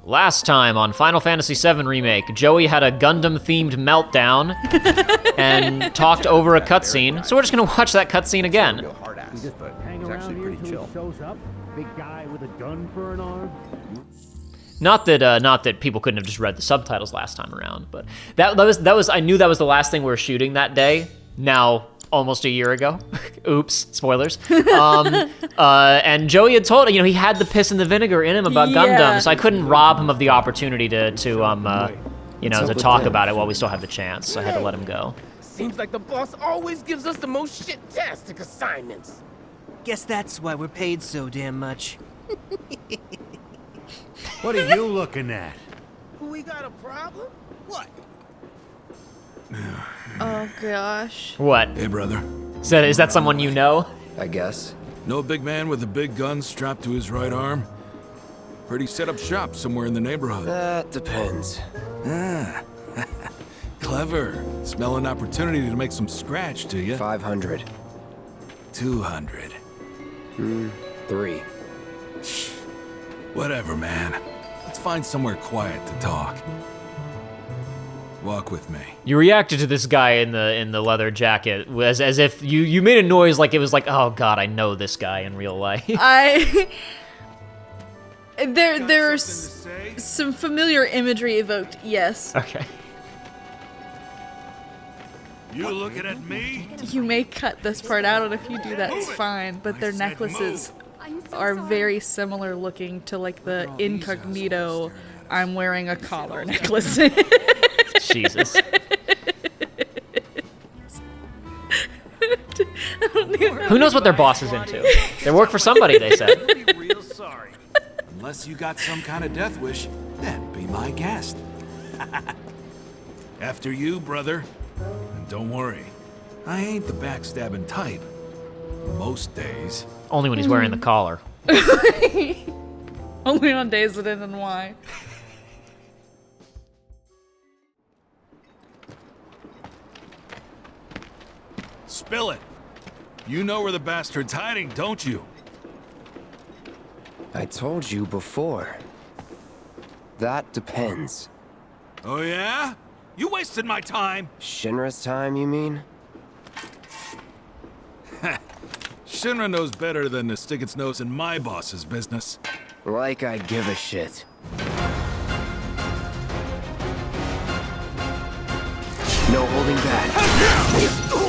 Last time on Final Fantasy VII Remake, Joey had a Gundam-themed meltdown and talked over a cutscene, so we're just gonna watch that cutscene again. Hang around here till he shows up. Big guy with a gun for an arm. Not that people couldn't have just read the subtitles last time around, but that was I knew that was the last thing we were shooting that day. Now, almost a year ago. Oops, spoilers. And Joey had told, he had the piss and the vinegar in him about Gundam, so I couldn't rob him of the opportunity to talk about it while we still had the chance. So I had to let him go. Seems like the boss always gives us the most shit-tastic assignments. Guess that's why we're paid so damn much. What are you looking at? We got a problem? What? Oh gosh. What? Hey, brother. Is that someone you know? I guess. Know a big man with a big gun strapped to his right arm? Heard he set up shop somewhere in the neighborhood. That depends. Ah. Clever. Smell an opportunity to make some scratch, do you? 500. 200. 3. Whatever, man. Let's find somewhere quiet to talk. Walk with me. You reacted to this guy in the leather jacket as if you made a noise like it was like, oh god, I know this guy in real life. There's some familiar imagery evoked, yes. Okay. You looking at me? You may cut this part out, and if you do that, it's fine, but their necklaces are very similar looking to like the incognito I'm wearing a collar necklace. Jesus. Who knows what their boss is into? They work for somebody, they said. Real sorry. Unless you got some kind of death wish, then be my guest. After you, brother. And don't worry, I ain't the backstabbing type. Most days. Only when he's wearing the collar. Only on days that end in Y. Spill it. You know where the bastard's hiding, don't you? I told you before. That depends. Oh yeah? You wasted my time. Shinra's time, you mean? Shinra knows better than to stick its nose in my boss's business. Like I give a shit. No holding back.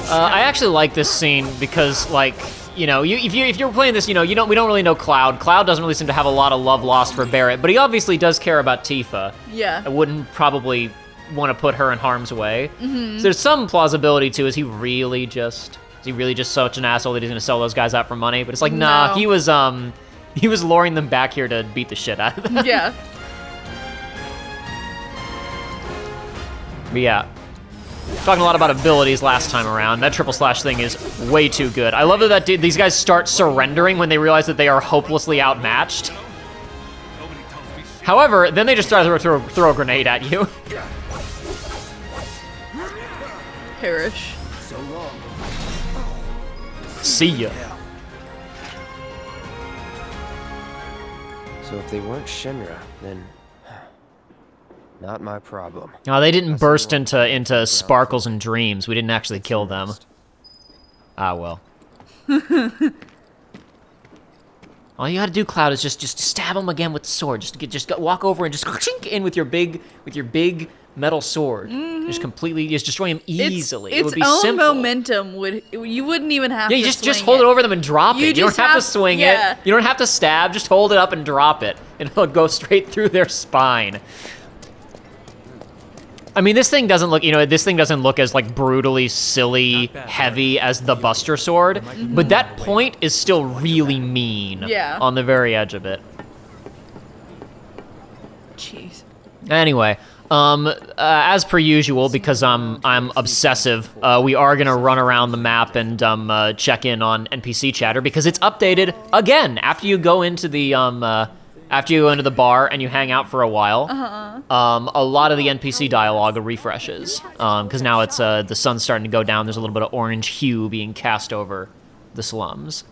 I actually like this scene because, like, if you're playing this, we don't really know Cloud. Cloud doesn't really seem to have a lot of love lost for Barrett, but he obviously does care about Tifa. Yeah. I wouldn't probably want to put her in harm's way. So there's some plausibility to, is he really just such an asshole that he's gonna sell those guys out for money? But it's like, nah, No. he was luring them back here to beat the shit out of them. Yeah. But yeah. Talking a lot about abilities last time around. That triple slash thing is way too good. I love that these guys start surrendering when they realize that they are hopelessly outmatched. However, then they just start to throw a grenade at you. Perish. See ya. So if they weren't Shinra, then not my problem. No, they didn't burst into sparkles and dreams. We didn't actually kill them. Ah, well. All you gotta do, Cloud, is just stab them again with the sword. Just walk over and just chink in with your big metal sword. Just completely destroy him easily. It would be own simple. momentum you wouldn't even have to Yeah, you swing just hold it over them and drop You it. You don't just have to have- swing yeah. it. You don't have to stab. Just hold it up and drop it, and it'll go straight through their spine. I mean, this thing doesn't look as like brutally silly, heavy as the Buster Sword, but that point is still really mean. Yeah. On the very edge of it. Jeez. Anyway, as per usual, because I'm obsessive, we are gonna run around the map and check in on NPC chatter because it's updated again after you go into the bar and you hang out for a while. A lot of the NPC dialogue refreshes because now it's the sun's starting to go down. There's a little bit of orange hue being cast over the slums.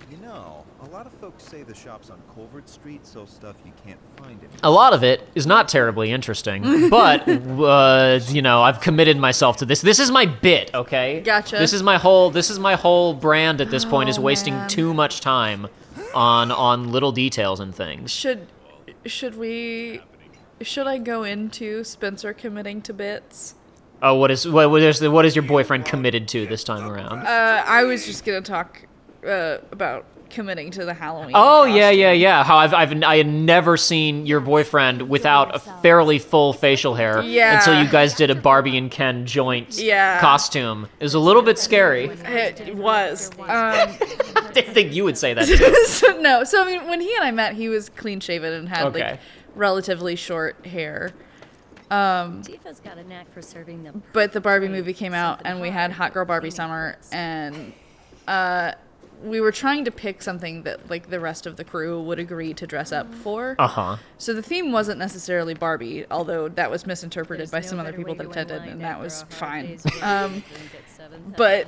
You know, a lot of folks say the shops on Culvert Street sell stuff you can't find anymore. A lot of it is not terribly interesting, but you know, I've committed myself to this. This is my bit, okay? Gotcha. This is my whole brand at this point, is wasting man. too much time on little details and things. Should I go into Spencer committing to bits? Oh, what is your boyfriend committed to this time around? I was just gonna talk about committing to the Halloween. Oh costume. yeah. How I had never seen your boyfriend without a fairly full facial hair until you guys did a Barbie and Ken joint costume. It was a little bit scary. It was. I didn't think you would say that too. No, so I mean, when he and I met, he was clean shaven and had Okay. like relatively short hair. Tifa's got a knack for serving them. But the Barbie movie came out, and we had Hot Girl Barbie Summer, and we were trying to pick something that like the rest of the crew would agree to dress up for. So the theme wasn't necessarily Barbie, although that was misinterpreted by some other people that attended, and that was fine. But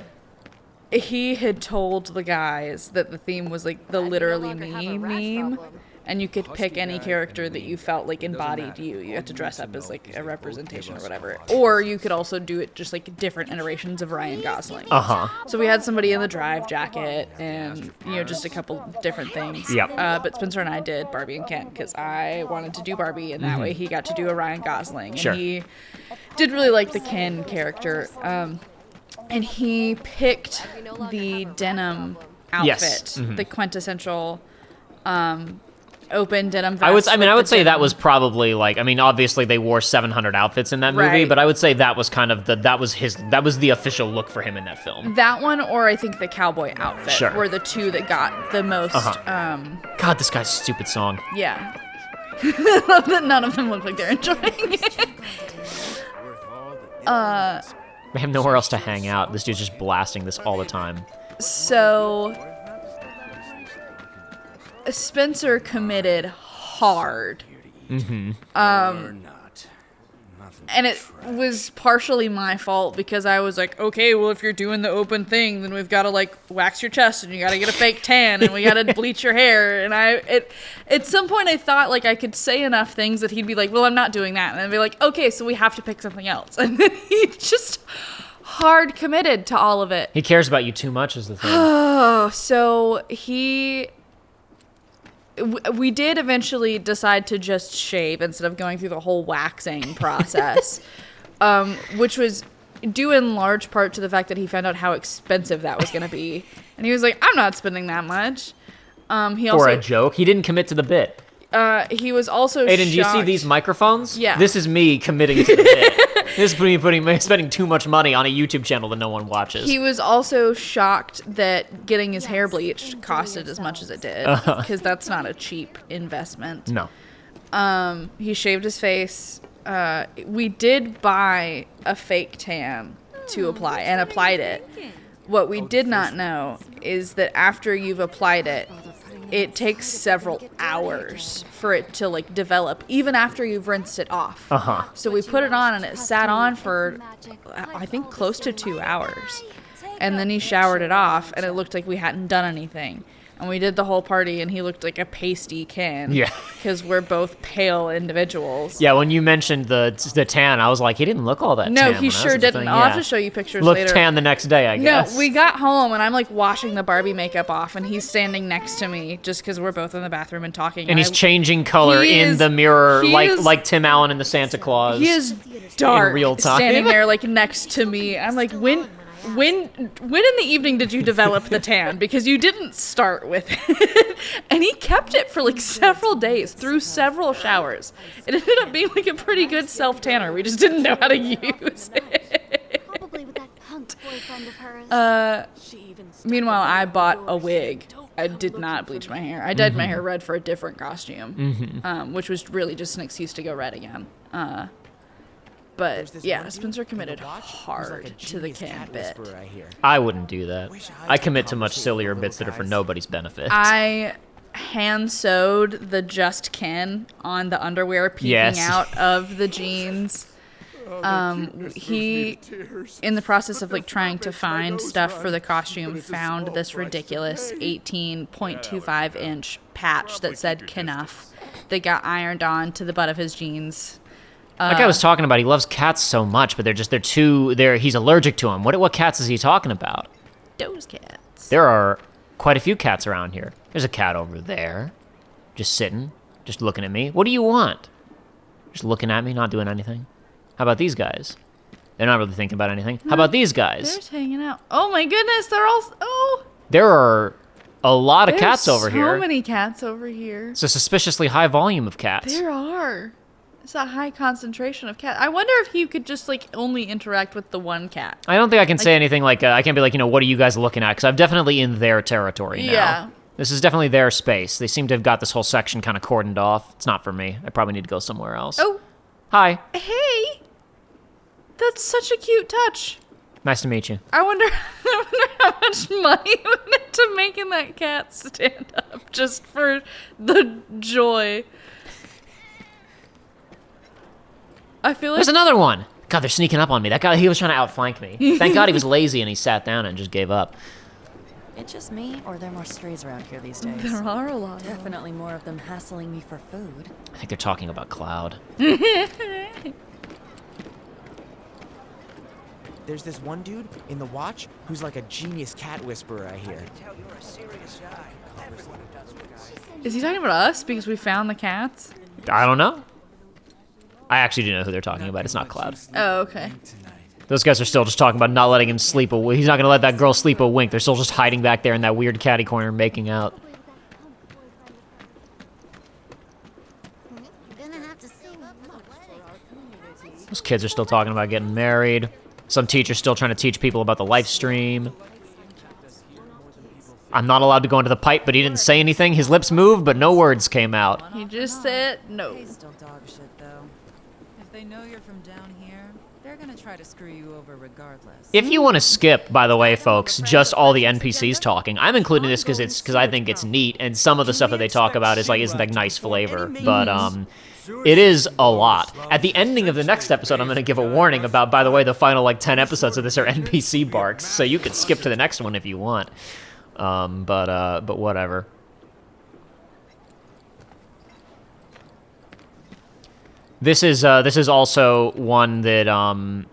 he had told the guys that the theme was like the literally me meme. And you could pick any character that you felt like embodied you. You had to dress up as like a representation or whatever. Or you could also do it just like different iterations of Ryan Gosling. So we had somebody in the Drive jacket and, you know, just a couple different things. Yep. But Spencer and I did Barbie and Ken because I wanted to do Barbie, and that way he got to do a Ryan Gosling. Sure. And he did really like the Ken character. And he picked the denim outfit, Yes. the quintessential open denim vest. I would say that was probably like, I mean, obviously they wore 700 outfits in that movie, Right. but I would say that was kind of that was the official look for him in that film. That one, or I think the cowboy outfit, Sure. were the two that got the most. God, this guy's stupid song. Yeah. I love that none of them look like they're enjoying it. They have nowhere else to hang out. This dude's just blasting this all the time. So Spencer committed hard. And it was partially my fault because I was like, okay, well, if you're doing the open thing, then we've got to like wax your chest and you got to get a fake tan and we got to bleach your hair. And at some point I thought like I could say enough things that he'd be like, well, I'm not doing that. And I'd be like, okay, so we have to pick something else. And then he just hard committed to all of it. He cares about you too much is the thing. Oh, so we did eventually decide to just shave instead of going through the whole waxing process, which was due in large part to the fact that he found out how expensive that was going to be. And he was like, I'm not spending that much. For a joke. He didn't commit to the bit. He was also Aiden, do you see shocked- these microphones? Yeah. This is me committing to the bit. This is me spending too much money on a YouTube channel that no one watches. He was also shocked that getting his hair bleached costed as much as it did, because that's not a cheap investment. No. He shaved his face. We did buy a fake tan to apply, and applied it. What we did not know is that after you've applied it, it takes several hours for it to like develop, even after you've rinsed it off. So we put it on, and it sat on for, I think, close to 2 hours. And then he showered it off, and it looked like we hadn't done anything. And we did the whole party, and he looked like a pasty Ken. Yeah. Because we're both pale individuals. Yeah, when you mentioned the tan, I was like, he didn't look all that tan. No, when he I was sure at the didn't. thing. I'll Yeah. have to show you pictures Looked later. tan the next day, I guess. No, we got home, and I'm like washing the Barbie makeup off, and he's standing next to me just because we're both in the bathroom and talking. And he's changing color in the mirror, like Tim Allen in the Santa Claus. He is dark, in real time. standing there like next to me. I'm like, when in the evening did you develop the tan? Because you didn't start with it. And he kept it for like several days through several showers. It ended up being like a pretty good self tanner. We just didn't know how to use it. Probably with that punk boyfriend of hers. Meanwhile, I bought a wig. I did not bleach my hair. I dyed my hair red for a different costume, which was really just an excuse to go red again. But yeah, Spencer committed hard to the Ken bit. I wouldn't do that. I commit to much sillier bits that are for nobody's benefit. I hand sewed the Just Ken on the underwear peeking Yes. out of the jeans. He, in the process of like trying to find stuff for the costume, found this ridiculous 18.25 inch patch that said Knuff that got ironed on to the butt of his jeans. Like I was talking about, he loves cats so much, but he's allergic to them. What cats is he talking about? Those cats. There are quite a few cats around here. There's a cat over there, just sitting, just looking at me. What do you want? Just looking at me, not doing anything. How about these guys? They're not really thinking about anything. How about these guys? They're just hanging out. Oh my goodness, they're all... Oh! There are a lot of cats over here. There's so many cats over here. It's a suspiciously high volume of cats. There are. It's a high concentration of cats. I wonder if he could just, like, only interact with the one cat. I don't think I can say anything like, I can't be like, what are you guys looking at? Because I'm definitely in their territory now. Yeah. This is definitely their space. They seem to have got this whole section kind of cordoned off. It's not for me. I probably need to go somewhere else. Oh. Hi. Hey. That's such a cute touch. Nice to meet you. I wonder how much money went into making that cat stand up just for the joy. I feel like... There's another one. God, they're sneaking up on me. That guy, he was trying to outflank me. Thank God he was lazy and he sat down and just gave up. It's just me, or are there more strays around here these days? There are a lot. Definitely more of them hassling me for food. I think they're talking about Cloud. There's this one dude in the watch who's like a genius cat whisperer, I hear. Is he talking about us because we found the cats? I don't know. I actually do know who they're talking about. It's not Cloud. Oh, okay. Those guys are still just talking about not letting him sleep a wink. He's not going to let that girl sleep a wink. They're still just hiding back there in that weird catty corner making out. Those kids are still talking about getting married. Some teacher's still trying to teach people about the live stream. I'm not allowed to go into the pipe, but he didn't say anything. His lips moved, but no words came out. He just said no. Please don't dog shit, though. If they know you're from down here, they're gonna try to screw you over regardless. If you want to skip, by the way, folks, just all the NPCs talking, I'm including this because I think it's neat, and some of the stuff that they talk about isn't like nice flavor, but it is a lot. At the ending of the next episode, I'm going to give a warning about, by the way, the final 10 episodes of this are NPC barks, so you could skip to the next one if you want. But whatever. This is also one that I'm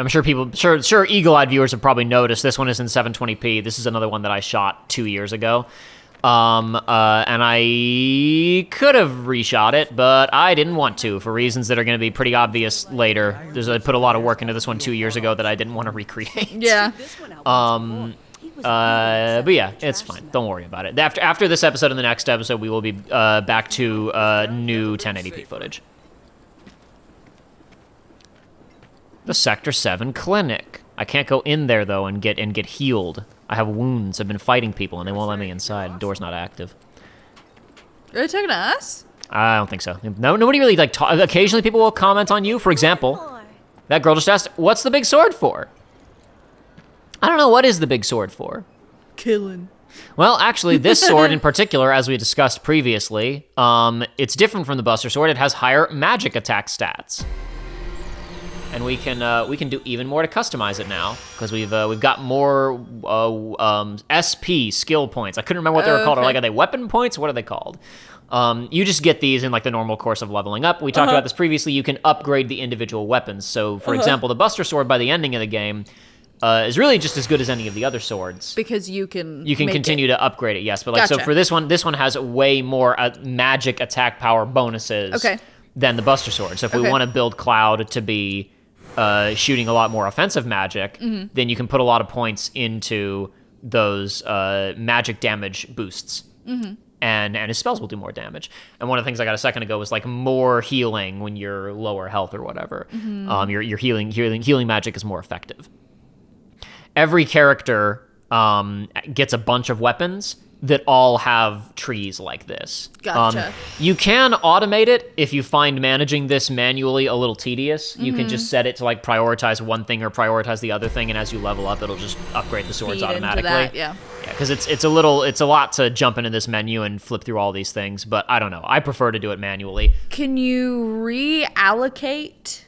sure eagle-eyed viewers have probably noticed. This one is in 720p. This is another one that I shot 2 years ago. And I could have reshot it, but I didn't want to for reasons that are going to be pretty obvious later. I put a lot of work into this one 2 years ago that I didn't want to recreate. Yeah. But yeah, it's fine. Don't worry about it. After this episode and the next episode, we will be back to new 1080p footage. The Sector 7 clinic. I can't go in there though and get healed. I have wounds. I've been fighting people and they won't let me inside. The door's not active. Are they talking to us? I don't think so. No, nobody really occasionally people will comment on you. For example, that girl just asked, "What's the big sword for?" I don't know. What is the big sword for? Killing. Well, actually, this sword in particular, as we discussed previously, it's different from the Buster Sword. It has higher magic attack stats. And we can do even more to customize it now because we've got more SP skill points. I couldn't remember what they were called. Are they weapon points? What are they called? You just get these in the normal course of leveling up. We talked about this previously. You can upgrade the individual weapons. So, for example, the Buster Sword by the ending of the game is really just as good as any of the other swords because you can continue to upgrade it. Yes, but so for this one has way more magic attack power bonuses than the Buster Sword. So if we want to build Cloud to be shooting a lot more offensive magic, then you can put a lot of points into those magic damage boosts. And his spells will do more damage. And one of the things I got a second ago was more healing when you're lower health or whatever. Your healing magic is more effective. Every character gets a bunch of weapons that all have trees like this. Gotcha. You can automate it if you find managing this manually a little tedious. You can just set it to prioritize one thing or prioritize the other thing, and as you level up, it'll just upgrade the swords automatically. Into that, yeah. Yeah, because it's a lot to jump into this menu and flip through all these things, but I don't know. I prefer to do it manually. Can you reallocate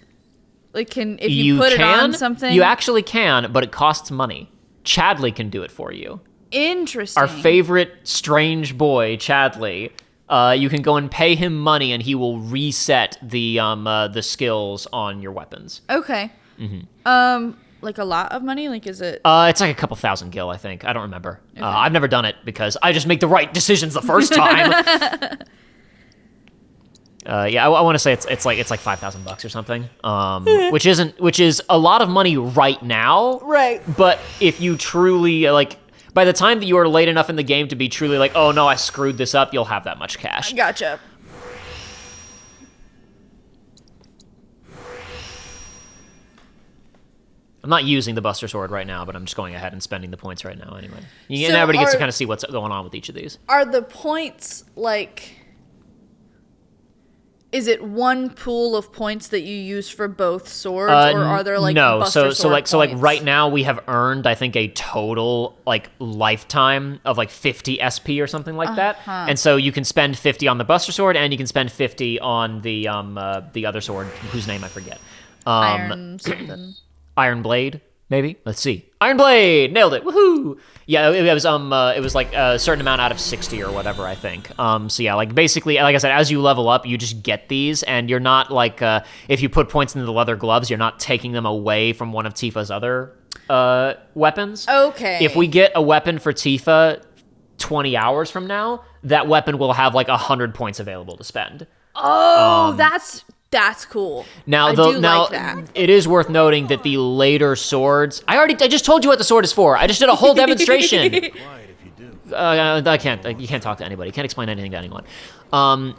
Like, if you put it on something? You actually can, but it costs money. Chadley can do it for you. Interesting. Our favorite strange boy, Chadley. You can go and pay him money, and he will reset the skills on your weapons. Okay. Like a lot of money? Like, is it? It's like a couple thousand gil, I think. I don't remember. Okay. I've never done it because I just make the right decisions the first time. Yeah, I want to say it's like $5,000 or something. Which is a lot of money right now. Right. But if you truly like, by the time that you are late enough in the game to be truly like, oh no, I screwed this up, you'll have that much cash. Gotcha. I'm not using the Buster Sword right now, but I'm just going ahead and spending the points right now anyway. And everybody gets to kind of see what's going on with each of these. Are the points like... Is it one pool of points that you use for both swords, or are there like no? Buster Sword So points? right now we have earned, I think, a total like lifetime of like 50 SP or something like that. And so you can spend 50 on the Buster Sword, and you can spend 50 on the other sword whose name I forget. Iron something. Iron Blade, maybe. Let's see. Iron Blade, nailed it! Woohoo! Yeah, it was like a certain amount out of 60 or whatever, I think. So yeah, like basically, like I said, as you level up, you just get these, and you're not like if you put points into the leather gloves, you're not taking them away from one of Tifa's other weapons. Okay. If we get a weapon for Tifa 20 hours from now, that weapon will have like 100 points available to spend. Oh, that's cool. Now, like that. It is worth noting that the later swords... I just told you what the sword is for. I just did a whole demonstration. I can't. You can't talk to anybody. You can't explain anything to anyone. The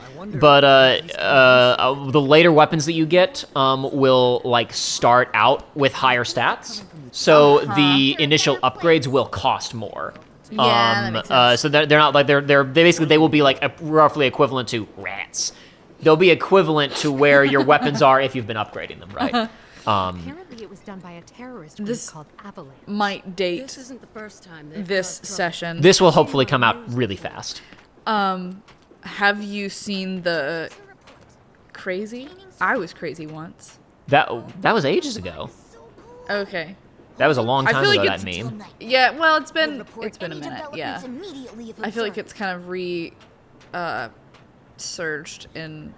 later weapons that you get will like start out with higher stats, so the initial upgrades will cost more. Yeah, that makes sense. So they're not like they will be like roughly equivalent to rats. They'll be equivalent to where your weapons are if you've been upgrading them, right? Apparently it was done by a terrorist group called Avalanche. Might date This isn't the first time this session. This will hopefully come out really fast. Have you seen the Crazy? I was crazy once. That was ages ago. Okay. That was a long time feel ago, like that meme. Yeah, well, it's been a minute, yeah. I feel like it's kind of surged in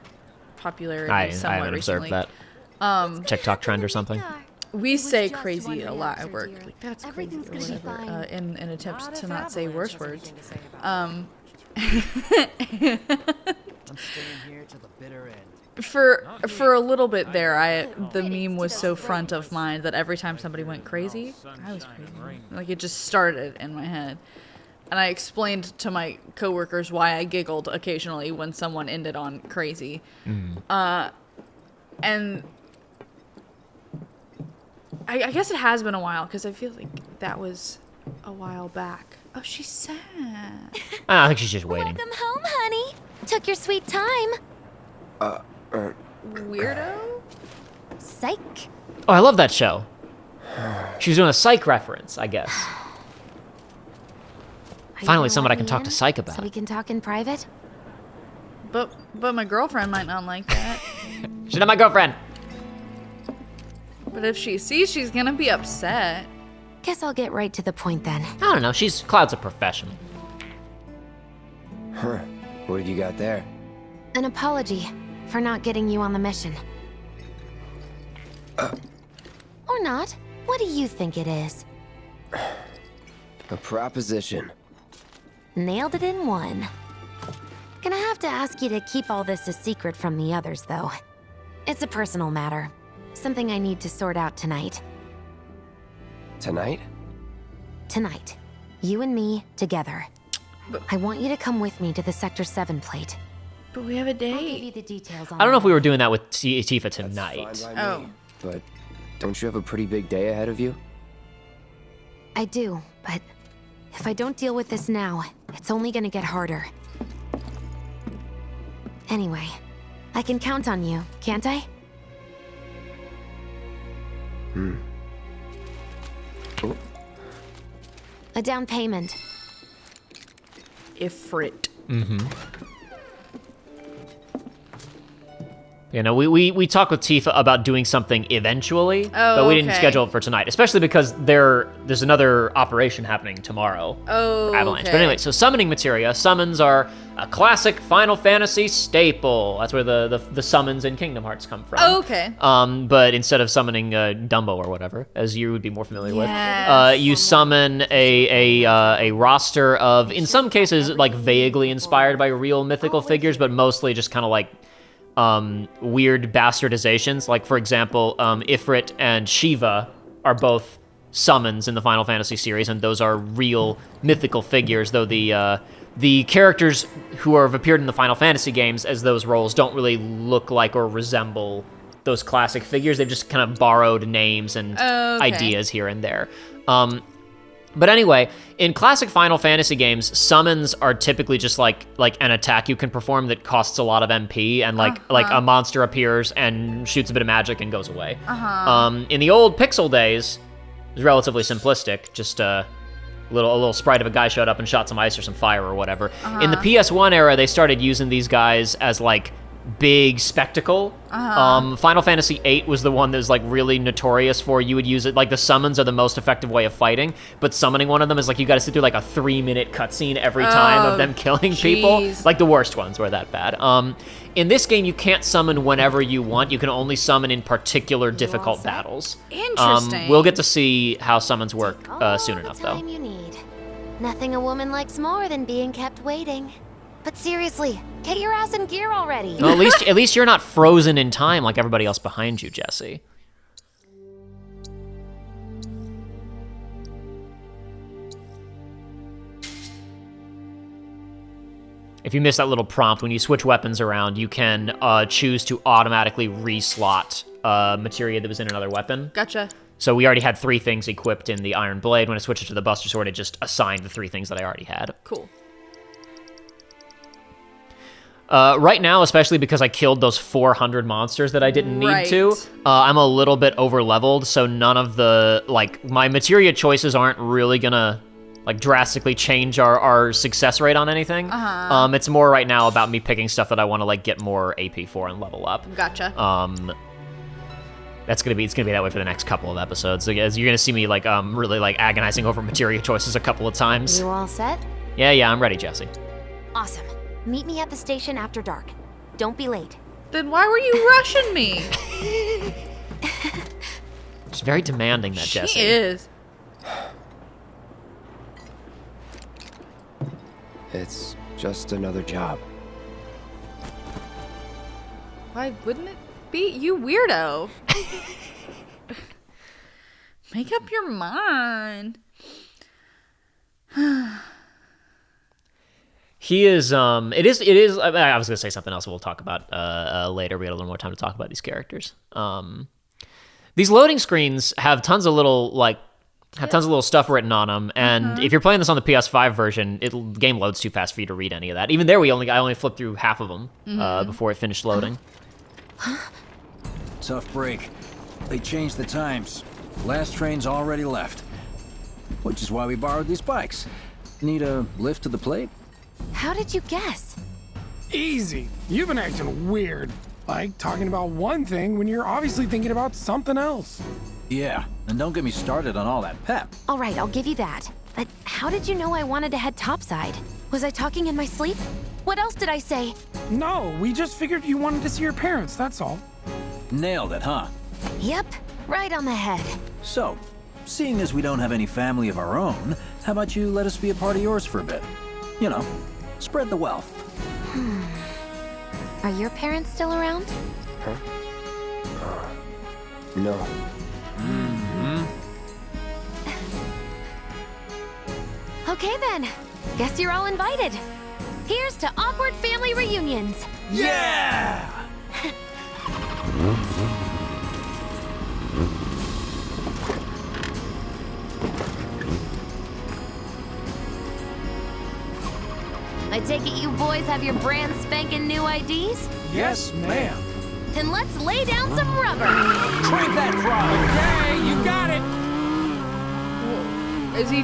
popularity somewhat I haven't recently. observed that. TikTok trend or something. We say crazy a lot at work. Like, that's crazy or whatever, in an attempt to not say worse words. I'm staying here till the bitter end. For a little bit there, the meme was so front of mind that every time somebody went crazy, I was crazy. Like, it just started in my head. And I explained to my coworkers why I giggled occasionally when someone ended on crazy. And I guess it has been a while, because I feel like that was a while back. Oh, she's sad. I think she's just waiting. Welcome home, honey. Took your sweet time. Weirdo? Psych. Oh, I love that show. She was doing a Psych reference, I guess. Finally, someone I can talk to Psych about. So we can talk in private? But my girlfriend might not like that. She's not my girlfriend. But if she sees, she's gonna be upset. Guess I'll get right to the point then. I don't know. Cloud's a professional. Huh. What have you got there? An apology for not getting you on the mission. Or not. What do you think it is? A proposition. Nailed it in one. Gonna have to ask you to keep all this a secret from the others, though. It's a personal matter. Something I need to sort out tonight. Tonight? Tonight. You and me, together. I want you to come with me to the Sector 7 plate. But we have a I'll give date. you the details on I don't know if that. we were doing that with Tifa tonight. That's fine by Oh. me. But don't you have a pretty big day ahead of you? I do, but if I don't deal with this now, it's only gonna get harder. Anyway, I can count on you, can't I? Oh, A down payment. Ifrit. You know, we talked with Tifa about doing something eventually, but we didn't schedule it for tonight, especially because there's another operation happening tomorrow. Oh, Avalanche. okay. But anyway, so summoning materia. Summons are a classic Final Fantasy staple. That's where the summons in Kingdom Hearts come from. Oh, okay. But instead of summoning Dumbo or whatever, as you would be more familiar with, you summon a roster of, in some cases, like vaguely inspired by real mythical figures, but mostly just kind of like weird bastardizations. Like, for example, Ifrit and Shiva are both summons in the Final Fantasy series, and those are real mythical figures, though the characters who have appeared in the Final Fantasy games as those roles don't really look like or resemble those classic figures. They've just kind of borrowed names and ideas here and there. But anyway, in classic Final Fantasy games, summons are typically just like an attack you can perform that costs a lot of MP, and like a monster appears and shoots a bit of magic and goes away. In the old Pixel days, it was relatively simplistic. Just a little sprite of a guy showed up and shot some ice or some fire or whatever. In the PS1 era, they started using these guys as like big spectacle. Final Fantasy VIII was the one that was like really notorious for, you would use it, like the summons are the most effective way of fighting, but summoning one of them is like you gotta sit through like a 3-minute cutscene every time of them killing people. Like the worst ones were that bad. In this game, you can't summon whenever you want. You can only summon in particular difficult battles. Interesting. We'll get to see how summons work soon enough, though. You need. Nothing a woman likes more than being kept waiting. But seriously, get your ass in gear already. Well, at least you're not frozen in time like everybody else behind you, Jessie. If you miss that little prompt, when you switch weapons around, you can choose to automatically reslot materia that was in another weapon. Gotcha. So we already had 3 things equipped in the Iron Blade. When I switched it to the Buster Sword, it just assigned the 3 things that I already had. Cool. Right now, especially because I killed those 400 monsters that I didn't need to, I'm a little bit over-leveled, so none of the, like, my materia choices aren't really gonna, like, drastically change our success rate on anything. It's more right now about me picking stuff that I want to, like, get more AP for and level up. Gotcha. It's gonna be that way for the next couple of episodes. As you're gonna see me, like, really, like, agonizing over materia choices a couple of times. You all set? Yeah, I'm ready, Jessie. Awesome. Meet me at the station after dark. Don't be late. Then why were you rushing me? She's very demanding, that Jessie. She is. It's just another job. Why wouldn't it be? You weirdo. Make up your mind. He is, it is, I was going to say something else we'll talk about later. We got a little more time to talk about these characters. These loading screens have tons of little stuff written on them, and if you're playing this on the PS5 version, the game loads too fast for you to read any of that. Even there, I only flipped through half of them before it finished loading. Tough break. They changed the times. Last train's already left. Which is why we borrowed these bikes. Need a lift to the plate? How did you guess? Easy. You've been acting weird. Like talking about one thing when you're obviously thinking about something else. Yeah, and don't get me started on all that pep. All right, I'll give you that. But how did you know I wanted to head topside? Was I talking in my sleep? What else did I say? No, we just figured you wanted to see your parents, that's all. Nailed it, huh? Yep, right on the head. So, seeing as we don't have any family of our own, how about you let us be a part of yours for a bit? You know, spread the wealth. Are your parents still around? Huh? No. Okay then. Guess you're all invited. Here's to awkward family reunions. Yeah! I take it you boys have your brand spanking new IDs? Yes, ma'am. Then let's lay down some rubber. Crank that throttle! Okay, you got it. Is he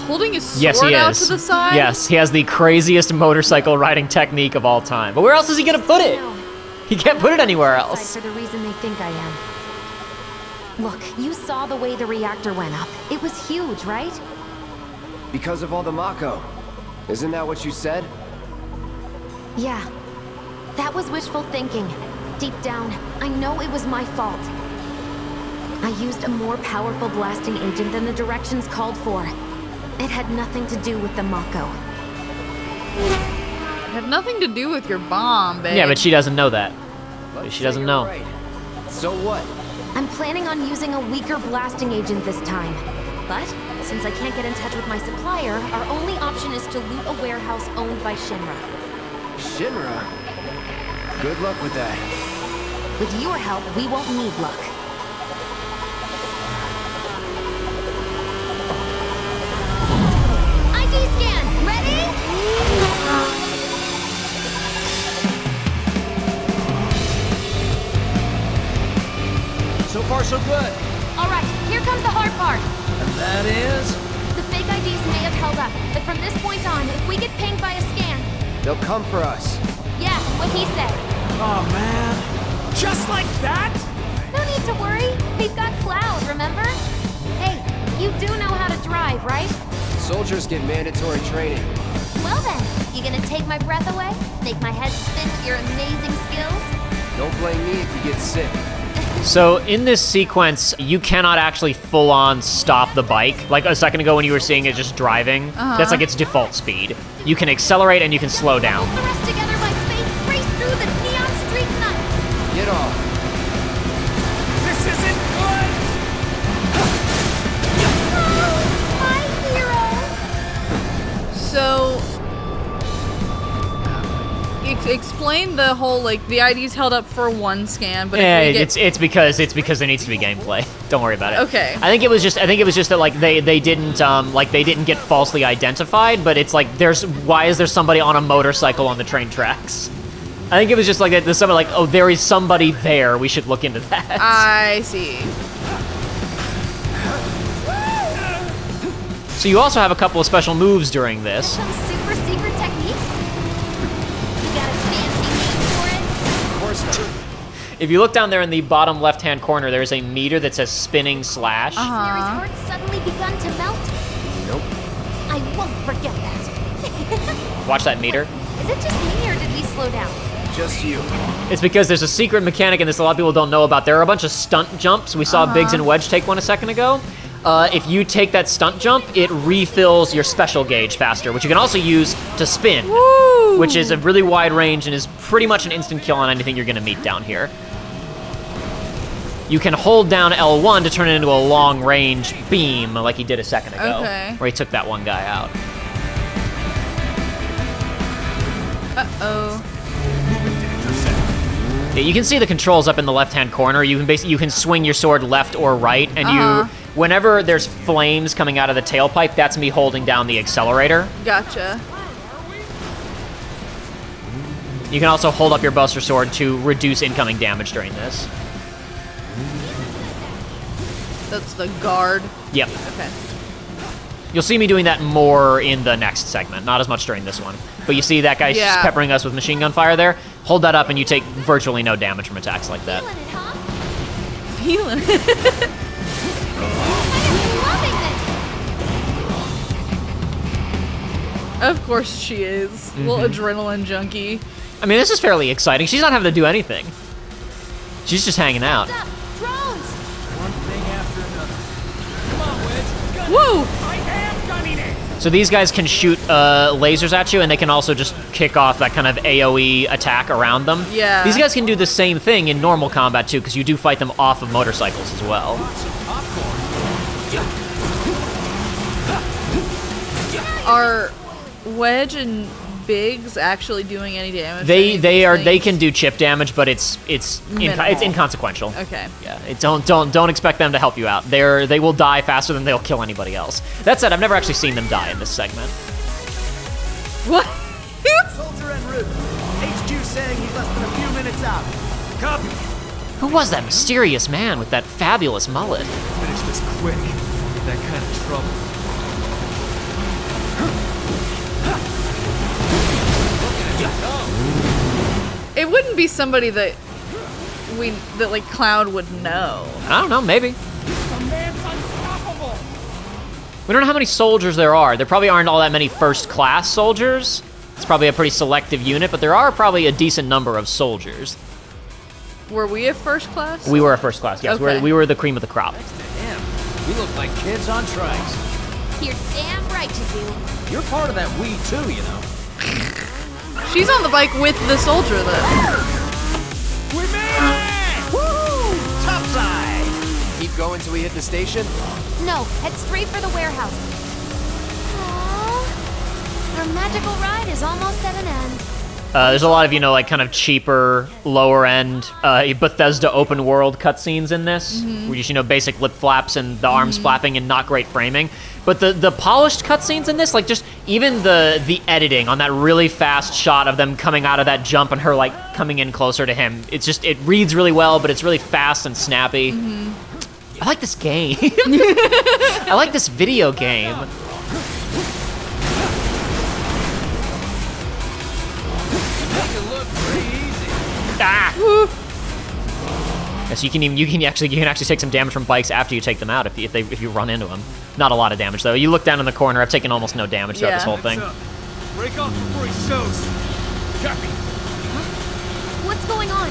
holding his sword Yes, he out is. to the side? Yes, he has the craziest motorcycle riding technique of all time. But where else is he gonna put it? You can't put it anywhere else. For the reason they think I am. Look, you saw the way the reactor went up. It was huge, right? Because of all the Mako. Isn't that what you said? Yeah. That was wishful thinking. Deep down, I know it was my fault. I used a more powerful blasting agent than the directions called for. It had nothing to do with the Mako. It had nothing to do with your bomb, babe. Yeah, but she doesn't know that. She doesn't know. Right. So what? I'm planning on using a weaker blasting agent this time. But, since I can't get in touch with my supplier, our only option is to loot a warehouse owned by Shinra. Shinra? Good luck with that. With your help, we won't need luck. ID scan, ready? So far, so good. All right, here comes the hard part. And that is? The fake IDs may have held up, but from this point on, if we get pinged by a scan... They'll come for us. Yeah, what he said. Oh, man. Just like that? No need to worry. We've got Cloud, remember? Hey, you do know how to drive, right? Soldiers get mandatory training. Well then, you gonna take my breath away? Make my head spin with your amazing skills? Don't blame me if you get sick. So in this sequence, you cannot actually full-on stop the bike. Like a second ago when you were seeing it just driving, that's like its default speed. You can accelerate and you can slow down. Hold the rest together by faith, race through the neon street night. Get off. This isn't good! My hero! So, explain the whole, like, the ID's held up for one scan, but Yeah, if we get... it's because there needs to be gameplay. Don't worry about it. Okay. I think it was just that like they didn't get falsely identified, but it's like why is there somebody on a motorcycle on the train tracks? I think it was just like there's somebody like, oh, there is somebody there. We should look into that. I see. So you also have a couple of special moves during this. Some super secret techniques? You got a fancy name for it? Of course not. If you look down there in the bottom left-hand corner, there's a meter that says spinning slash. Mary's heart suddenly begun to melt? Nope. I won't forget that. Watch that meter. Is it just me or did we slow down? Just you. It's because there's a secret mechanic in this a lot of people don't know about. There are a bunch of stunt jumps. We saw Biggs and Wedge take one a second ago. If you take that stunt jump, it refills your special gauge faster, which you can also use to spin, which is a really wide range and is pretty much an instant kill on anything you're going to meet down here. You can hold down L1 to turn it into a long-range beam, like he did a second ago, where he took that one guy out. Uh-oh. Yeah, you can see the controls up in the left-hand corner. You can swing your sword left or right, and whenever there's flames coming out of the tailpipe, that's me holding down the accelerator. Gotcha. You can also hold up your Buster Sword to reduce incoming damage during this. That's the guard. Yep. Okay. You'll see me doing that more in the next segment, not as much during this one. But you see that guy peppering us with machine gun fire there? Hold that up and you take virtually no damage from attacks like that. Feeling it, huh? Feeling it. I am loving this. Of course she is. Little adrenaline junkie. I mean, this is fairly exciting. She's not having to do anything. She's just hanging out. Drones! One thing after another. Come on, Wedge. Woo! I am gunning it! So these guys can shoot lasers at you, and they can also just kick off that kind of AoE attack around them. Yeah. These guys can do the same thing in normal combat, too, because you do fight them off of motorcycles as well. Are Wedge and Biggs actually doing any damage? They can do chip damage, but it's Minimal. inconsequential. Okay. Yeah, don't expect them to help you out. They will die faster than they'll kill anybody else. That said, I've never actually seen them die in this segment. What? Soldier en route. HQ saying he's less than a few minutes out. Copy. Who was that mysterious man with that fabulous mullet? Finish this quick. Get that kind of trouble. It wouldn't be somebody that like Cloud would know. I don't know, maybe. The man's unstoppable. We don't know how many soldiers there are. There probably aren't all that many first-class soldiers. It's probably a pretty selective unit, but there are probably a decent number of soldiers. Were we a first class? We were a first class, yes. Okay. We were the cream of the crop. Thanks to him, we look like kids on trikes. You're damn right you do. You're part of that we too, you know. She's on the bike with the soldier then. We made it! Woo! Topside! Keep going till we hit the station? No, head straight for the warehouse. Aww. Our magical ride is almost at an end. There's a lot of, like kind of cheaper, lower-end Bethesda open world cutscenes in this, where you just, basic lip flaps and the arms flapping and not great framing. But the polished cutscenes in this, like just even the editing on that really fast shot of them coming out of that jump and her like coming in closer to him, it reads really well, but it's really fast and snappy. I like this game. I like this video game. Ah! Yes, you can actually take some damage from bikes after you take them out if you run into them. Not a lot of damage though. You look down in the corner. I've taken almost no damage throughout this whole thing. Break off before he shows. Copy. What's going on?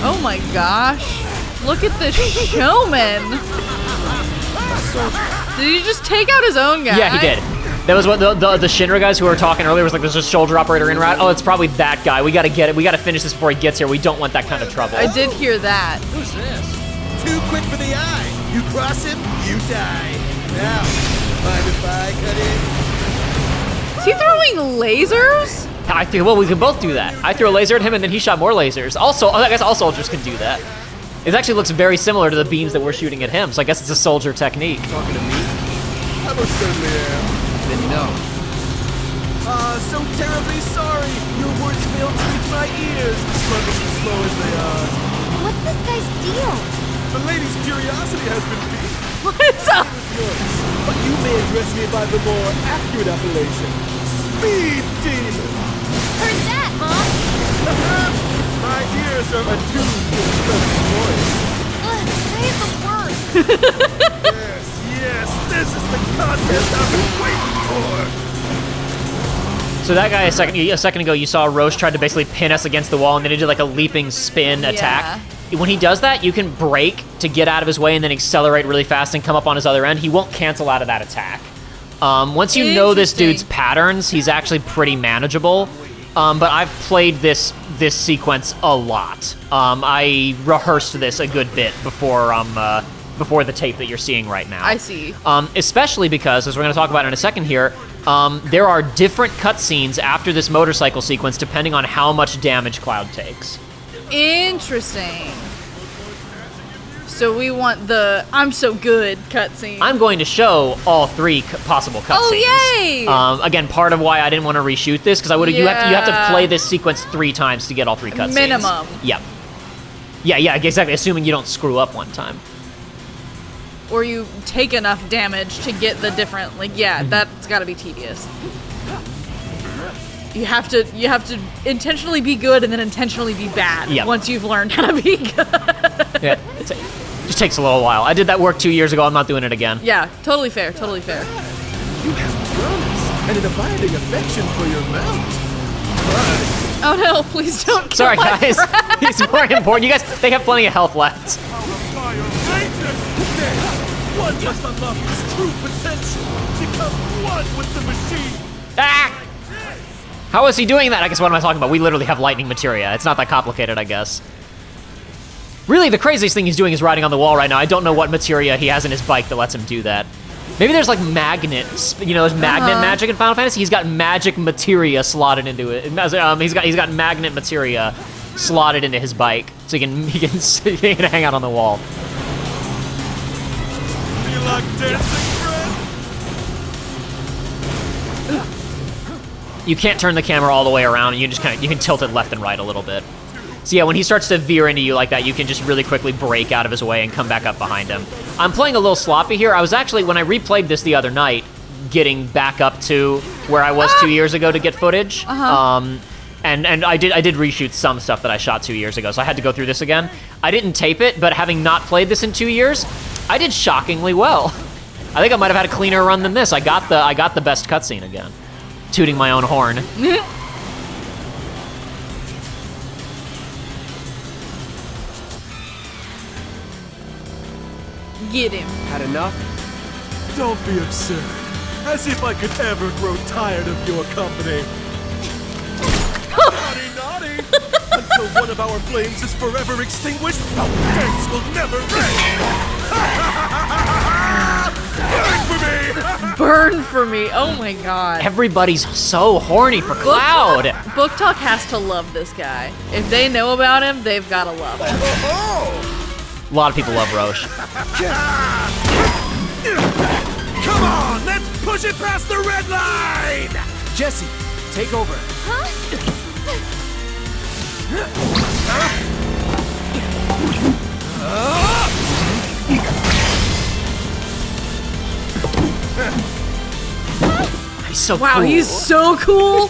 Oh my gosh. Look at this showman. Did he just take out his own guy? Yeah, he did. That was what the Shinra guys who were talking earlier was like, there's a shoulder operator in route. Oh, it's probably that guy. We gotta get it. We gotta finish this before he gets here. We don't want that kind of trouble. I did hear that. Who's this? Too quick for the eye. You cross him, you die. Now, mind if I cut in? Is he throwing lasers? Well, we can both do that. I threw a laser at him, and then he shot more lasers. Also, I guess all soldiers can do that. It actually looks very similar to the beams that we're shooting at him, so I guess it's a soldier technique. Talking to me? I most certainly am. Then you know. So terribly sorry. Your words failed to reach my ears, sluggish and slow as they are. What's this guy's deal? The lady's curiosity has been piqued. What's up? But you may address me by the more accurate appellation. Speed Demon! Heard that, huh? My ears are attuned to the perfect voice. Ugh, guy is the worst. Yes, this is the contest I've been waiting for. So that guy a second ago, you saw Roche tried to basically pin us against the wall, and then he did like a leaping spin attack. When he does that, you can brake to get out of his way and then accelerate really fast and come up on his other end. He won't cancel out of that attack. Once you know this dude's patterns, he's actually pretty manageable. But I've played this sequence a lot. I rehearsed this a good bit before the tape that you're seeing right now. I see. Especially because, as we're going to talk about in a second here, there are different cutscenes after this motorcycle sequence depending on how much damage Cloud takes. Interesting. So we want the I'm so good cutscene. I'm going to show all three possible cutscenes. Oh, yay! Again, part of why I didn't want to reshoot this, because you have to play this sequence 3 times to get all 3 cutscenes. Minimum. Yep. Yeah, exactly, assuming you don't screw up one time. Or you take enough damage to get the different, that's gotta be tedious. You have to intentionally be good and then intentionally be bad once you've learned how to be good. Yeah, it just takes a little while. I did that work 2 years ago. I'm not doing it again. Yeah, totally fair, totally fair. You have promise and an abiding affection for your mount. Oh no, please don't kill Sorry, my guys. friend. It's more important. You guys, they have plenty of health left. One must unlock his true potential. Become one with the machine. Ah! How is he doing that? I guess what am I talking about? We literally have lightning materia. It's not that complicated, I guess. Really, the craziest thing he's doing is riding on the wall right now. I don't know what materia he has in his bike that lets him do that. Maybe there's like magnets, there's magnet magic in Final Fantasy. He's got magic materia slotted into it. He's got magnet materia slotted into his bike, so he can hang out on the wall. You like dancing, friend? You can't turn the camera all the way around, and you can tilt it left and right a little bit. So yeah, when he starts to veer into you like that, you can just really quickly break out of his way and come back up behind him. I'm playing a little sloppy here. I was actually, when I replayed this the other night, getting back up to where I was 2 years ago to get footage. And I did reshoot some stuff that I shot 2 years ago, so I had to go through this again. I didn't tape it, but having not played this in 2 years, I did shockingly well. I think I might have had a cleaner run than this. I got the best cutscene again. Tooting my own horn. Get him. Had enough? Don't be absurd. As if I could ever grow tired of your company. Naughty, naughty! Until one of our flames is forever extinguished, our thanks will never rain! Burn for me! Burn for me. Oh my god. Everybody's so horny for Cloud. Book Talk has to love this guy. If they know about him, they've got to love him. A lot of people love Roche. Come on, let's push it past the red line! Jessie, take over. He's so wow, cool. he's so cool.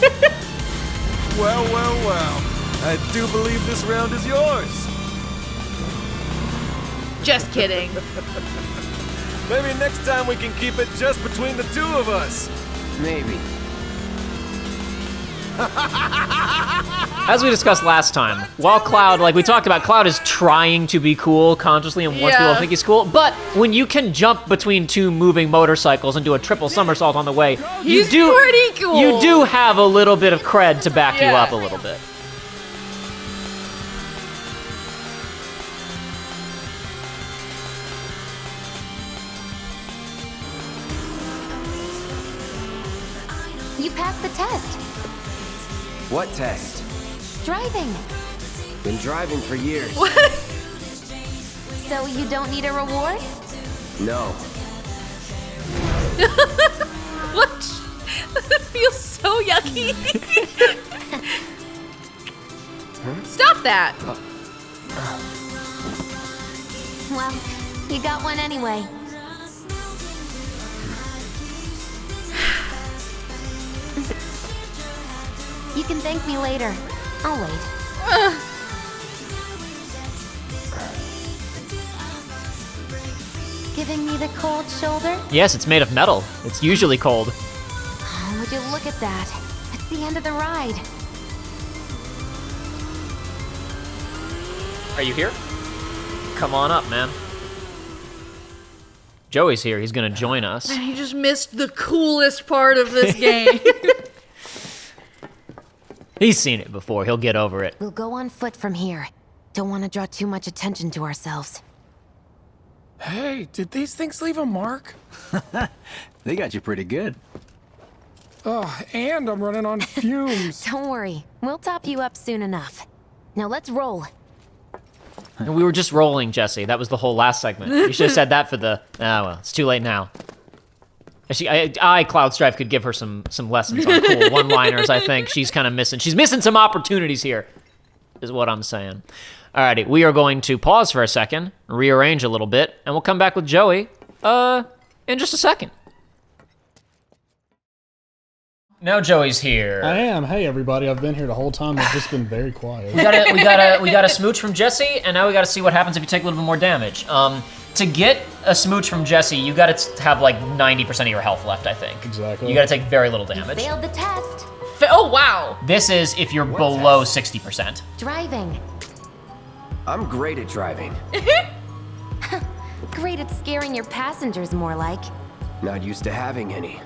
Well, well, well. I do believe this round is yours. Just kidding. Maybe next time we can keep it just between the two of us. Maybe. As we discussed last time, while Cloud, like we talked about, Cloud is trying to be cool consciously and wants people to think he's cool, but when you can jump between two moving motorcycles and do a triple somersault on the way, he's pretty cool. You do have a little bit of cred to back you up a little bit. You passed the test. What test? Driving. Been driving for years. What? So you don't need a reward? No. What? That feels so yucky. Stop that. Well, you got one anyway. You can thank me later. I'll wait. Giving me the cold shoulder? Yes, it's made of metal. It's usually cold. Oh, would you look at that? It's the end of the ride. Are you here? Come on up, man. Joey's here. He's gonna join us. And he just missed the coolest part of this game. He's seen it before. He'll get over it. We'll go on foot from here. Don't want to draw too much attention to ourselves. Hey, did these things leave a mark? They got you pretty good. Oh, and I'm running on fumes. Don't worry. We'll top you up soon enough. Now let's roll. And we were just rolling, Jessie. That was the whole last segment. You should have said that for the... Ah, well, it's too late now. Cloud Strife, could give her some lessons on cool one-liners, I think. She's kind of missing... She's missing some opportunities here, is what I'm saying. Alrighty, we are going to pause for a second, rearrange a little bit, and we'll come back with Joey, in just a second. Now Joey's here. I am. Hey, everybody. I've been here the whole time. I've just been very quiet. We got a smooch from Jessie, and now we got to see what happens if you take a little bit more damage. To get a smooch from Jessie, you got to have like 90% of your health left, I think. Exactly. You got to take very little damage. You failed the test. Oh, wow. This is if you're below 60%. Driving. I'm great at driving. Great at scaring your passengers, more like. Not used to having any.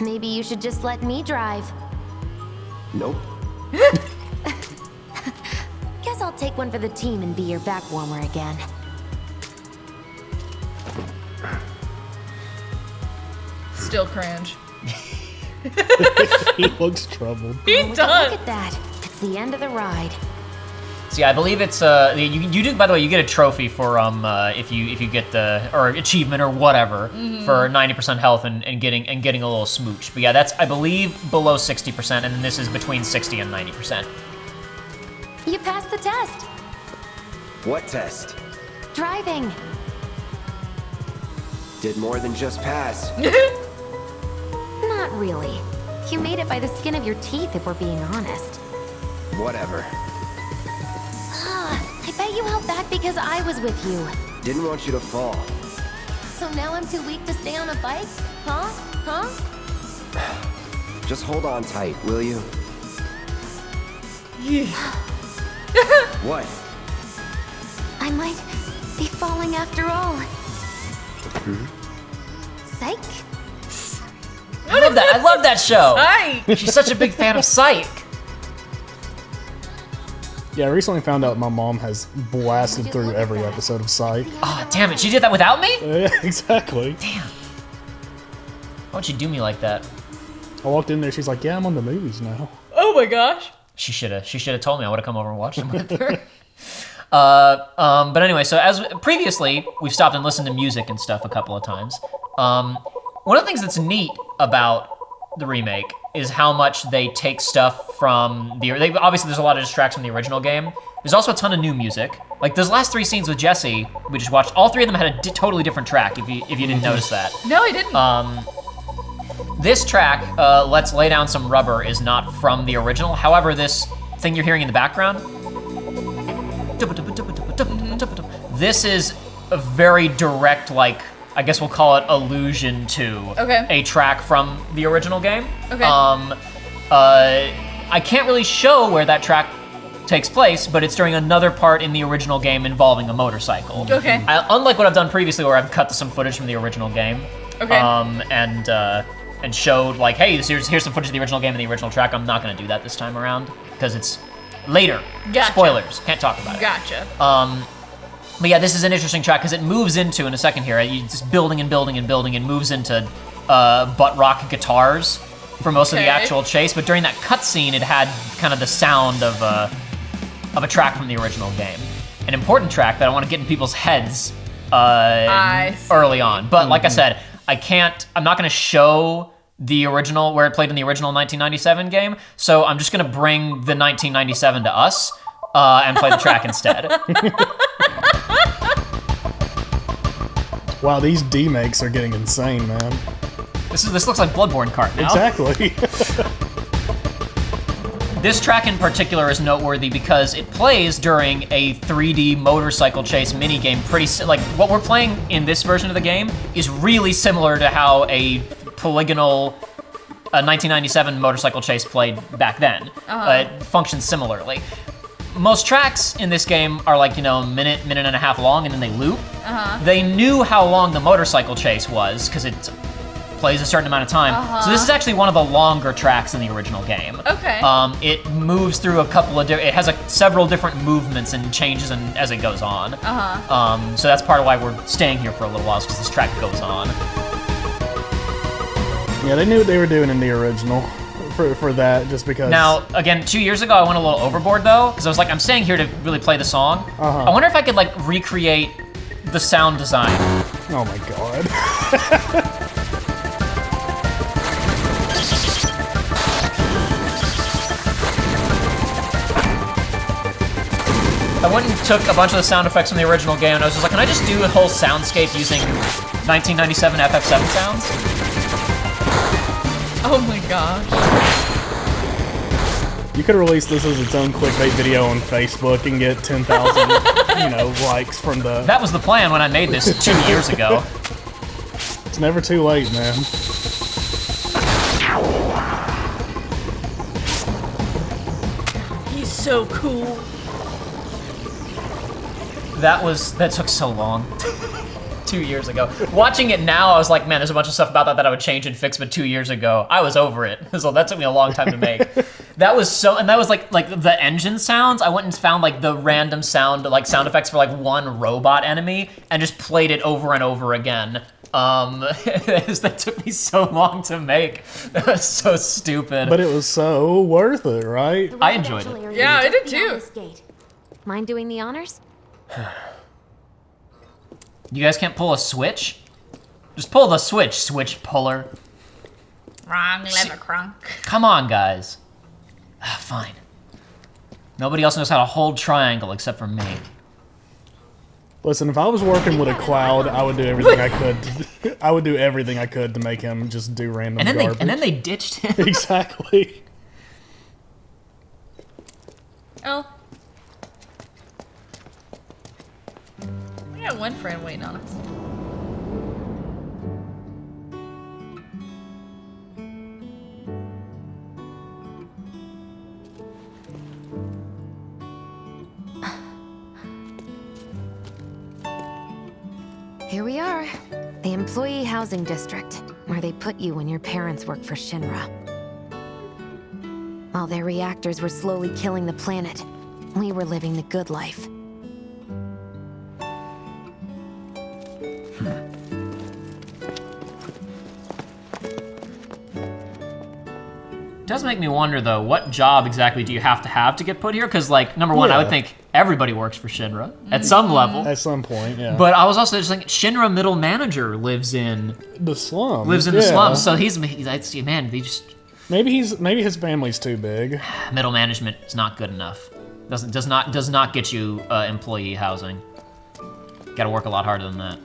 Maybe you should just let me drive. Nope. Guess I'll take one for the team and be your back warmer again. Still cringe. He looks troubled. He Look at that. It's the end of the ride. See, I believe it's you do. By the way, you get a trophy for if you get the or achievement or whatever for 90% health and getting a little smooch. But yeah, that's I believe below 60%, and then this is between 60 and 90%. You passed the test. What test? Driving. Did more than just pass. Not really. You made it by the skin of your teeth, if we're being honest. Whatever. I bet you held back because I was with you. Didn't want you to fall. So now I'm too weak to stay on a bike? Huh? Huh? Just hold on tight, will you? What? I might be falling after all. Psych? I love that. I love that show. Psych. She's such a big fan of Psych. Yeah, I recently found out my mom has blasted through every episode of Psych. Oh, damn it. She did that without me? Yeah, exactly. Damn. Why'd you do me like that? I walked in there, she's like, yeah, I'm on the movies now. Oh my gosh. She should have told me. I would have come over and watched them with her. But anyway, so as previously, we've stopped and listened to music and stuff a couple of times. One of the things that's neat about the remake is how much they take stuff from obviously there's a lot of distractions from the original game. There's also a ton of new music. Like those last 3 scenes with Jessie, we just watched, all 3 of them had a totally different track, if you didn't notice that. No, I didn't. This track, Let's Lay Down Some Rubber, is not from the original. However, this thing you're hearing in the background, this is a very direct, like, I guess we'll call it allusion to a track from the original game. Okay. I can't really show where that track takes place, but it's during another part in the original game involving a motorcycle. Okay. Unlike what I've done previously, where I've cut to some footage from the original game. Okay. And showed like, hey, here's some footage of the original game and the original track. I'm not gonna do that this time around because it's later. Gotcha. Spoilers. Can't talk about it. Gotcha. But yeah, this is an interesting track because it moves into, in a second here, you just building and building and building and moves into butt rock guitars for most of the actual chase. But during that cutscene, it had kind of the sound of a track from the original game. An important track that I want to get in people's heads early on. But like I said, I'm not going to show the original, where it played in the original 1997 game, so I'm just going to bring the 1997 to us and play the track instead. Wow, these D-makes are getting insane, man. This looks like Bloodborne kart now. Exactly. This track in particular is noteworthy because it plays during a 3D motorcycle chase minigame. Like what we're playing in this version of the game is really similar to how a polygonal 1997 motorcycle chase played back then. It functions similarly. Most tracks in this game are like, a minute and a half long, and then they loop. They knew how long the motorcycle chase was because it plays a certain amount of time. So this is actually one of the longer tracks in the original game. Okay. It moves through a couple of it has several different movements and changes as it goes on. So that's part of why we're staying here for a little while, because this track goes on. Yeah, they knew what they were doing in the original for that, just because. Now, again, 2 years ago, I went a little overboard though, because I was like, I'm staying here to really play the song. I wonder if I could like recreate the sound design. Oh my god. I went and took a bunch of the sound effects from the original game, and I was just like, can I just do a whole soundscape using 1997 FF7 sounds? Oh my gosh. You could release this as its own clickbait video on Facebook and get 10,000, likes from the... That was the plan when I made this 2 years ago. It's never too late, man. He's so cool. That took so long. 2 years ago. Watching it now, I was like, man, there's a bunch of stuff about that I would change and fix, but 2 years ago, I was over it. So that took me a long time to make. That was like the engine sounds. I went and found like the random sound effects for like one robot enemy and just played it over and over again. That took me so long to make. That was so stupid. But it was so worth it, right? I enjoyed it. Yeah, I did too. Mind doing the honors? You guys can't pull a switch? Just pull the switch puller. Wrong lever, crunk. Come on, guys. Fine. Nobody else knows how to hold triangle except for me. Listen, if I was working with a Cloud, I would do everything I could. I would do everything I could to make him just do random garbage. And then they ditched him. Exactly. Oh. We got one friend waiting on us. Here we are. The Employee Housing District, where they put you when your parents worked for Shinra. While their reactors were slowly killing the planet, we were living the good life. It does make me wonder, though, what job exactly do you have to get put here? Because, like, number one, I would think everybody works for Shinra at some level. At some point, yeah. But I was also just thinking, Shinra middle manager lives in the slums. Lives in the slums, so he's man. They just maybe his family's too big. Middle management is not good enough. Does not get you employee housing. Got to work a lot harder than that.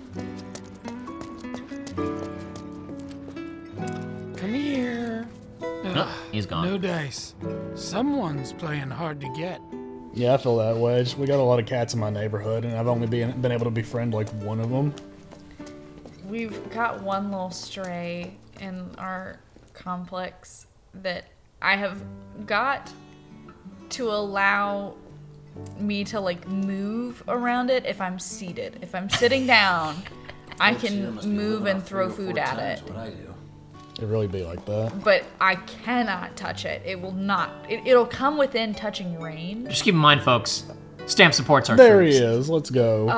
Come here. Oh, he's gone. No dice. Someone's playing hard to get. Yeah, I feel that way. We got a lot of cats in my neighborhood, and I've only been able to befriend like one of them. We've got one little stray in our complex that I have got to allow me to like move around it if I'm seated. If I'm sitting down, I can move and throw food at it. It really be like that. But I cannot touch it. It will not. It'll come within touching range. Just keep in mind, folks, Stamp supports our there troops. He is. Let's go.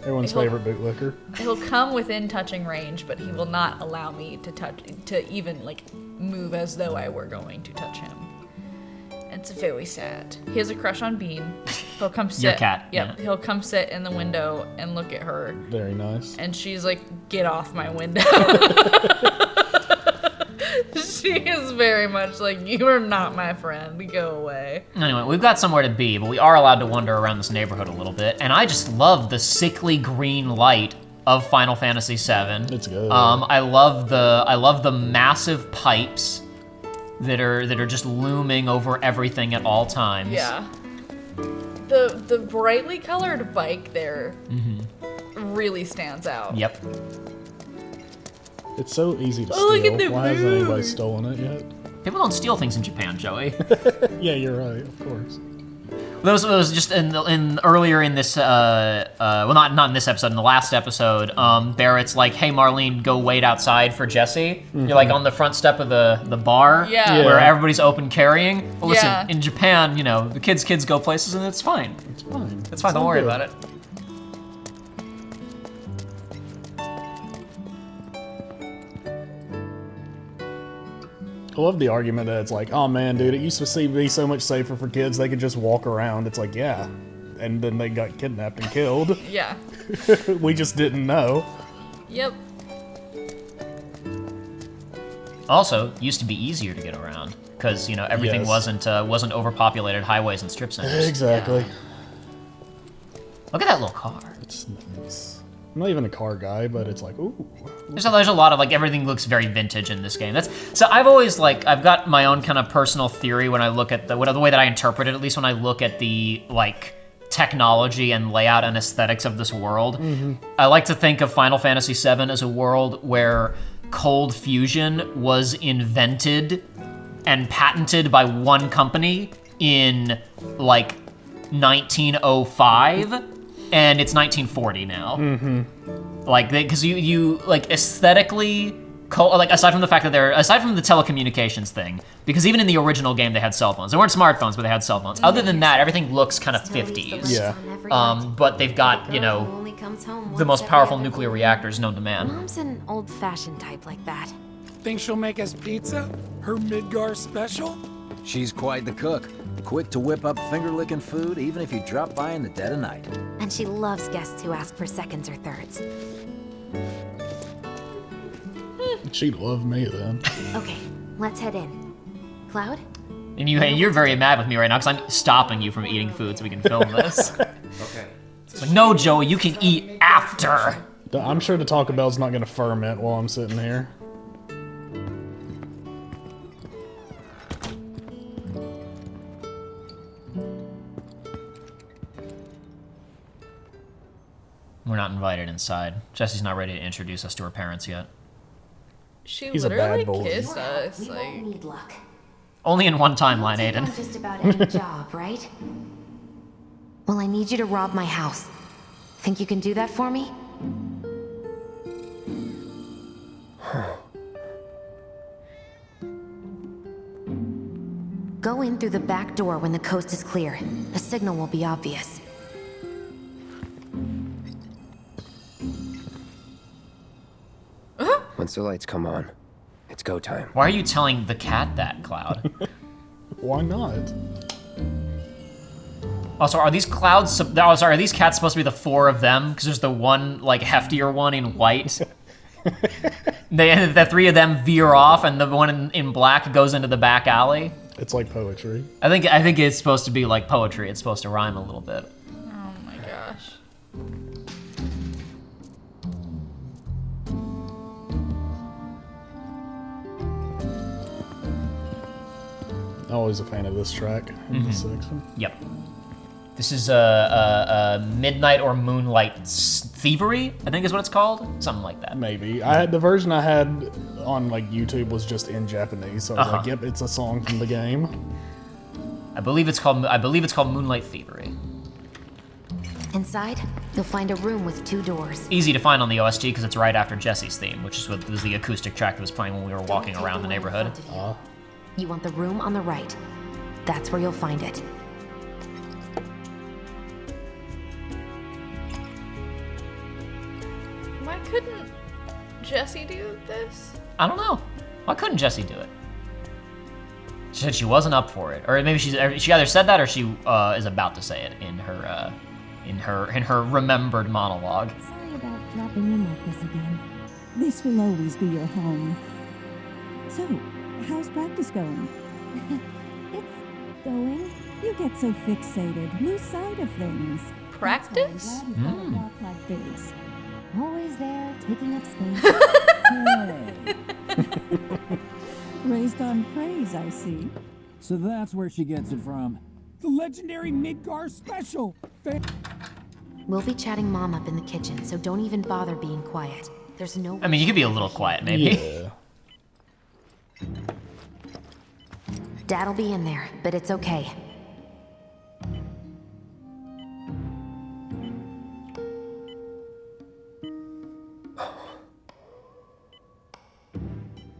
Everyone's favorite bootlicker. He'll come within touching range, but he will not allow me to even like move as though I were going to touch him. It's very sad. He has a crush on Bean. He'll come sit. Your cat. Yep. Yeah. He'll come sit in the window and look at her. Very nice. And she's like, "Get off my window." She is very much like, "You are not my friend. Go away." Anyway, we've got somewhere to be, but we are allowed to wander around this neighborhood a little bit, and I just love the sickly green light of Final Fantasy VII. It's good. I love the massive pipes that are just looming over everything at all times. Yeah. The brightly colored bike there really stands out. Yep. It's so easy to Oh, look steal. at the Why hasn't blue. anybody stolen it yet? People don't steal things in Japan, Joey. Yeah, you're right. Of course. That was just in earlier in this well, not in this episode, in the last episode, Barrett's like, "Hey Marlene, go wait outside for Jessie." You're like on the front step of the bar where everybody's open carrying. Well, listen, in Japan, you know, the kids go places and it's fine. It's fine. It's fine, don't worry about it. I love the argument that it's like, oh man, dude, it used to be so much safer for kids. They could just walk around. It's like, yeah. And then they got kidnapped and killed. Yeah. We just didn't know. Yep. Also, used to be easier to get around because, you know, everything wasn't overpopulated highways and strip centers. Exactly. Look at that little car. It's nice. I'm not even a car guy, but it's like, ooh. There's a lot of, like, everything looks very vintage in this game. So I've always, like, I've got my own kind of personal theory when I look at the way that I interpret it, at least when I look at the, like, technology and layout and aesthetics of this world. I like to think of Final Fantasy VII as a world where cold fusion was invented and patented by one company in, like, 1905, and it's 1940 now. Like, because you like aesthetically, like aside from the fact that aside from the telecommunications thing, because even in the original game they had cell phones. They weren't smartphones, but they had cell phones. Other than that, everything looks kind of 50s. Yeah. But they've got, you know, the most powerful nuclear reactors known to man. Mom's an old-fashioned type like that. Think she'll make us pizza? Her Midgar special? She's quite the cook. Quick to whip up finger-licking food, even if you drop by in the dead of night. And she loves guests who ask for seconds or thirds. She'd love me then. Okay, let's head in. Cloud? And you're very mad with me right now because I'm stopping you from eating food so we can film this. Okay. It's like, no, Joey, you can eat after. I'm sure the Taco Bell's not gonna ferment while I'm sitting here. We're not invited inside. Jessie's not ready to introduce us to her parents yet. He's literally kissed us. Like, Need luck. Only in one timeline, Aiden. On just about any job, right? Well, I need you to rob my house. Think you can do that for me? Go in through the back door when the coast is clear. The signal will be obvious. Once the lights come on, it's go time. Why are you telling the cat that, Cloud? Why not? Also, are these clouds? Oh, sorry, are these cats supposed to be the 4 of them? Because there's the one like heftier one in white. The 3 of them veer off, and the one in black goes into the back alley. It's like poetry. I think it's supposed to be like poetry. It's supposed to rhyme a little bit. oh my gosh. Always a fan of this track in this section. Yep. This is Midnight or Moonlight Thievery, I think is what it's called. Something like that. Maybe. The version I had on like YouTube was just in Japanese, so I was like, yep, it's a song from the game. I believe it's called Moonlight Thievery. Inside, you'll find a room with 2 doors. Easy to find on the OST because it's right after Jessie's theme, which was the acoustic track that was playing when we were walking around the neighborhood. You want the room on the right. That's where you'll find it. Why couldn't Jessie do this? I don't know. Why couldn't Jessie do it? She said she wasn't up for it, or maybe she either said that or she is about to say it in her remembered monologue. Sorry about dropping in like this again. This will always be your home. So, how's practice going? It's going. You get so fixated, lose sight of things. Practice? That's why I'm glad you walk like this. Always there, taking up space. Raised on praise, I see. So that's where she gets it from. The legendary Midgar special. We'll be chatting Mom up in the kitchen, so don't even bother being quiet. There's no... I mean, you could be a little quiet, maybe. Yeah. Dad'll be in there, but it's okay.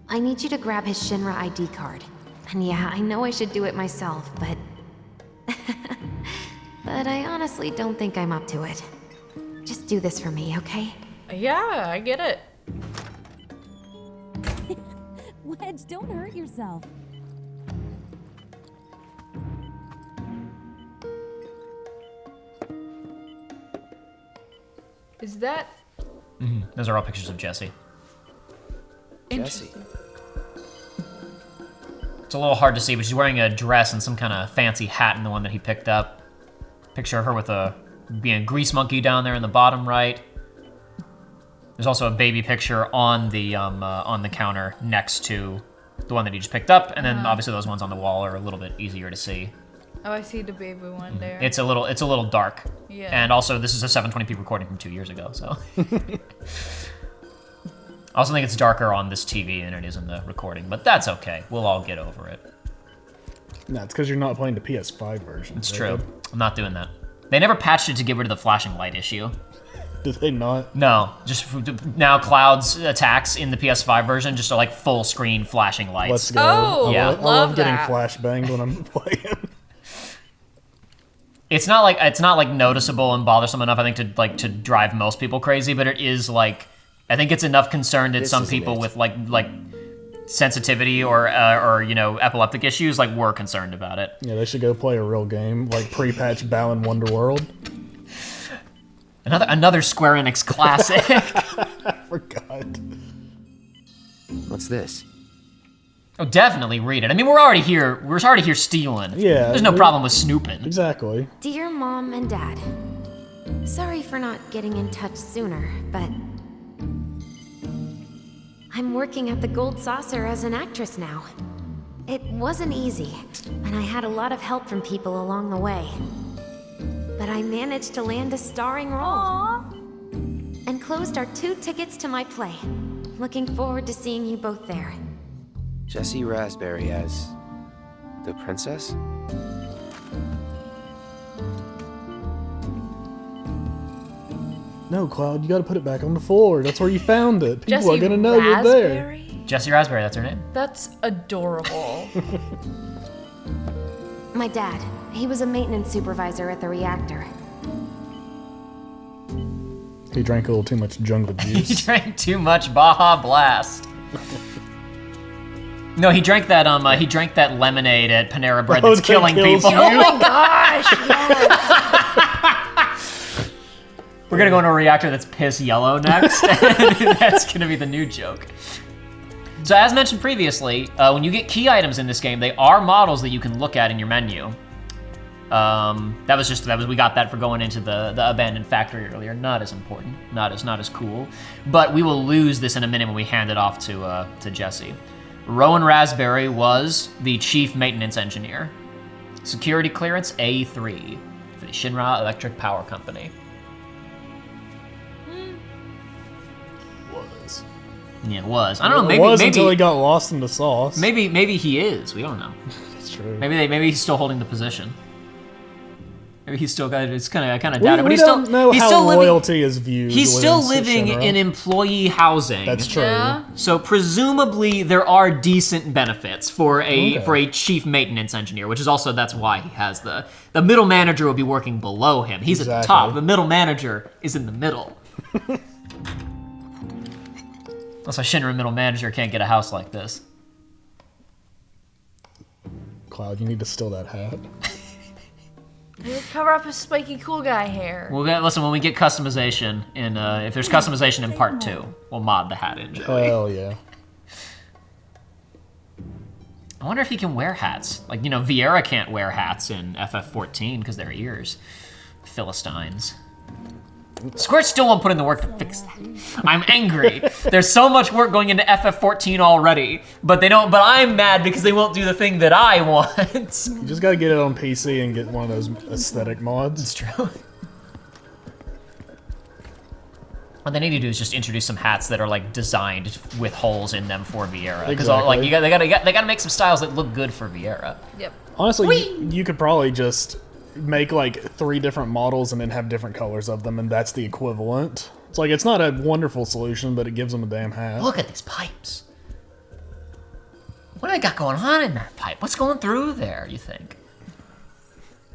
I need you to grab his Shinra ID card. And yeah, I know I should do it myself, but... but I honestly don't think I'm up to it. Just do this for me, okay? Yeah, I get it. Wedge, don't hurt yourself. Is that... Those are all pictures of Jessie. Jessie. It's a little hard to see, but she's wearing a dress and some kind of fancy hat in the one that he picked up. Picture of her with being a grease monkey down there in the bottom right. There's also a baby picture on the counter next to the one that he just picked up, and then obviously those ones on the wall are a little bit easier to see. Oh, I see the baby one there. It's a little dark. Yeah. And also, this is a 720p recording from 2 years ago, so. I also think it's darker on this TV than it is in the recording, but that's okay. We'll all get over it. No, it's because you're not playing the PS5 version. It's true. I'm not doing that. They never patched it to get rid of the flashing light issue. Did they not? No, just now Cloud's attacks in the PS5 version just are like full screen flashing lights. Let's go. Oh, yeah. I love getting that. flashbanged when I'm playing. It's not like noticeable and bothersome enough, I think, to drive most people crazy, but it is like, I think it's enough concern that some people with like sensitivity or epileptic issues were concerned about it. Yeah, they should go play a real game like pre-patch Balan Wonderworld. Another Square Enix classic. I forgot. What's this? Oh, definitely read it. I mean, we're already here. We're already here stealing. Yeah. There's no problem with snooping. Exactly. Dear Mom and Dad, sorry for not getting in touch sooner, but I'm working at the Gold Saucer as an actress now. It wasn't easy, and I had a lot of help from people along the way. But I managed to land a starring role. And closed our 2 tickets to my play. Looking forward to seeing you both there. Jessie Raspberry as the princess? No, Cloud, you gotta put it back on the floor. That's where you found it. People Jessie are gonna know you're there. Jessie Raspberry, that's her name. That's adorable. My dad, he was a maintenance supervisor at the reactor. He drank a little too much jungle He juice. drank too much Baja Blast. No, he drank that lemonade at Panera Bread that's killing people. Oh my gosh, yes. We're gonna go into a reactor that's piss yellow next, and that's gonna be the new joke. So as mentioned previously, when you get key items in this game, they are models that you can look at in your menu. We got that for going into the abandoned factory earlier. Not as important, not as cool. But we will lose this in a minute when we hand it off to Jessie. Rowan Raspberry was the chief maintenance engineer. Security clearance A3 for the Shinra Electric Power Company. Was. Yeah, it was. I don't know. Maybe until he got lost in the sauce. Maybe he is. We don't know. That's true. Maybe he's still holding the position. Maybe he's still got it. It's kind of doubt it. But We don't know how loyalty is viewed. He's still within living Shinra. in employee housing. That's true. Yeah. So presumably there are decent benefits for a chief maintenance engineer, which is also that's why he has the middle manager will be working below him. He's at the top. The middle manager is in the middle. That's why Shinra middle manager can't get a house like this. Cloud, you need to steal that hat. Cover up his spiky cool guy hair. Listen, when we get customization in, if there's customization in part 2, we'll mod the hat in, Joey. Hell yeah. I wonder if he can wear hats. Like, Vieira can't wear hats in FF14 because they're ears. Philistines. Square still won't put in the work to fix that. I'm angry. There's so much work going into FF14 already, but I'm mad because they won't do the thing that I want. You just gotta get it on PC and get one of those aesthetic mods. It's true. What they need to do is just introduce some hats that are like designed with holes in them for Vieira. Because Exactly. they gotta make some styles that look good for Vieira. Yep. Honestly, you could probably just make like 3 different models and then have different colors of them, and that's the equivalent. It's like, it's not a wonderful solution, but it gives them a damn hat. Look at these pipes. What do they got going on in that pipe? What's going through there, you think?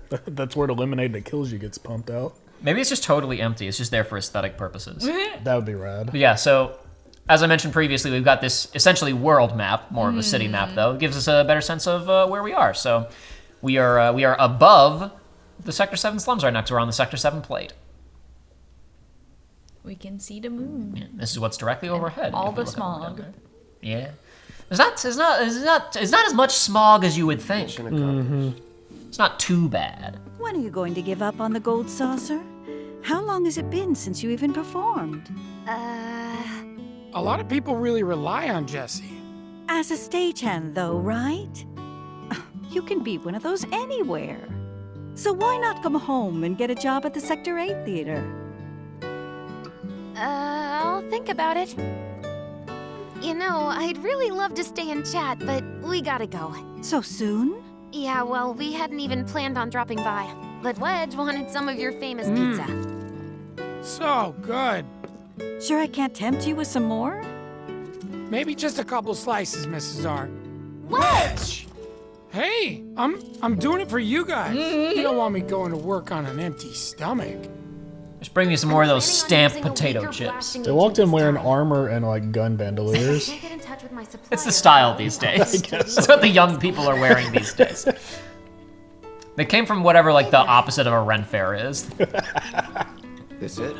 That's where the lemonade that kills you gets pumped out. Maybe it's just totally empty. It's just there for aesthetic purposes. That would be rad. But yeah, so as I mentioned previously, we've got this essentially world map, more of a city map though. It gives us a better sense of where we are. So we are above the Sector 7 slums right now because we're on the Sector 7 plate. We can see the moon. Yeah, this is what's directly overhead. All if we the look up and smog. down there. Yeah. It's not as much smog as you would think. It's not too bad. When are you going to give up on the Gold Saucer? How long has it been since you even performed? A lot of people really rely on Jessie. As a stagehand, though, right? You can be one of those anywhere. So why not come home and get a job at the Sector 8 theater? I'll think about it. I'd really love to stay and chat, but we gotta go. So soon? Yeah, well, we hadn't even planned on dropping by. But Wedge wanted some of your famous pizza. So good. Sure I can't tempt you with some more? Maybe just a couple slices, Mrs. R. Wedge! Hey, I'm doing it for you guys. You don't want me going to work on an empty stomach. Just bring me some more of those stamped potato chips. They walked in wearing armor and like gun bandoliers. It's the style these days. That's what the young people are wearing these days. They came from whatever like the opposite of a Ren Fair is. This it?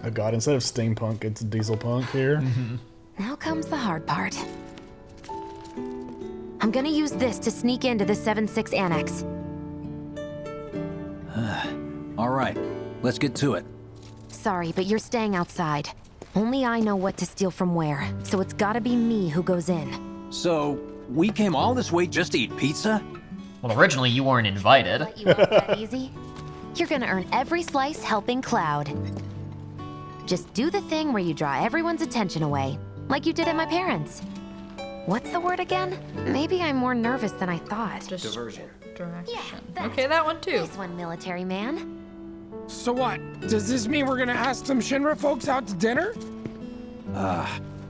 Oh god, instead of steampunk, it's diesel punk here. Now comes the hard part. I'm gonna use this to sneak into the 7-6 annex. All right, let's get to it. Sorry, but you're staying outside. Only I know what to steal from where, so it's gotta be me who goes in. So, we came all this way just to eat pizza? Well, originally you weren't invited. Let you off that easy? You're gonna earn every slice helping Cloud. Just do the thing where you draw everyone's attention away, like you did at my parents'. What's the word again? Maybe I'm more nervous than I thought. Diversion. Direction. Okay, that one too. Nice one, military man. So what? Does this mean we're gonna ask some Shinra folks out to dinner?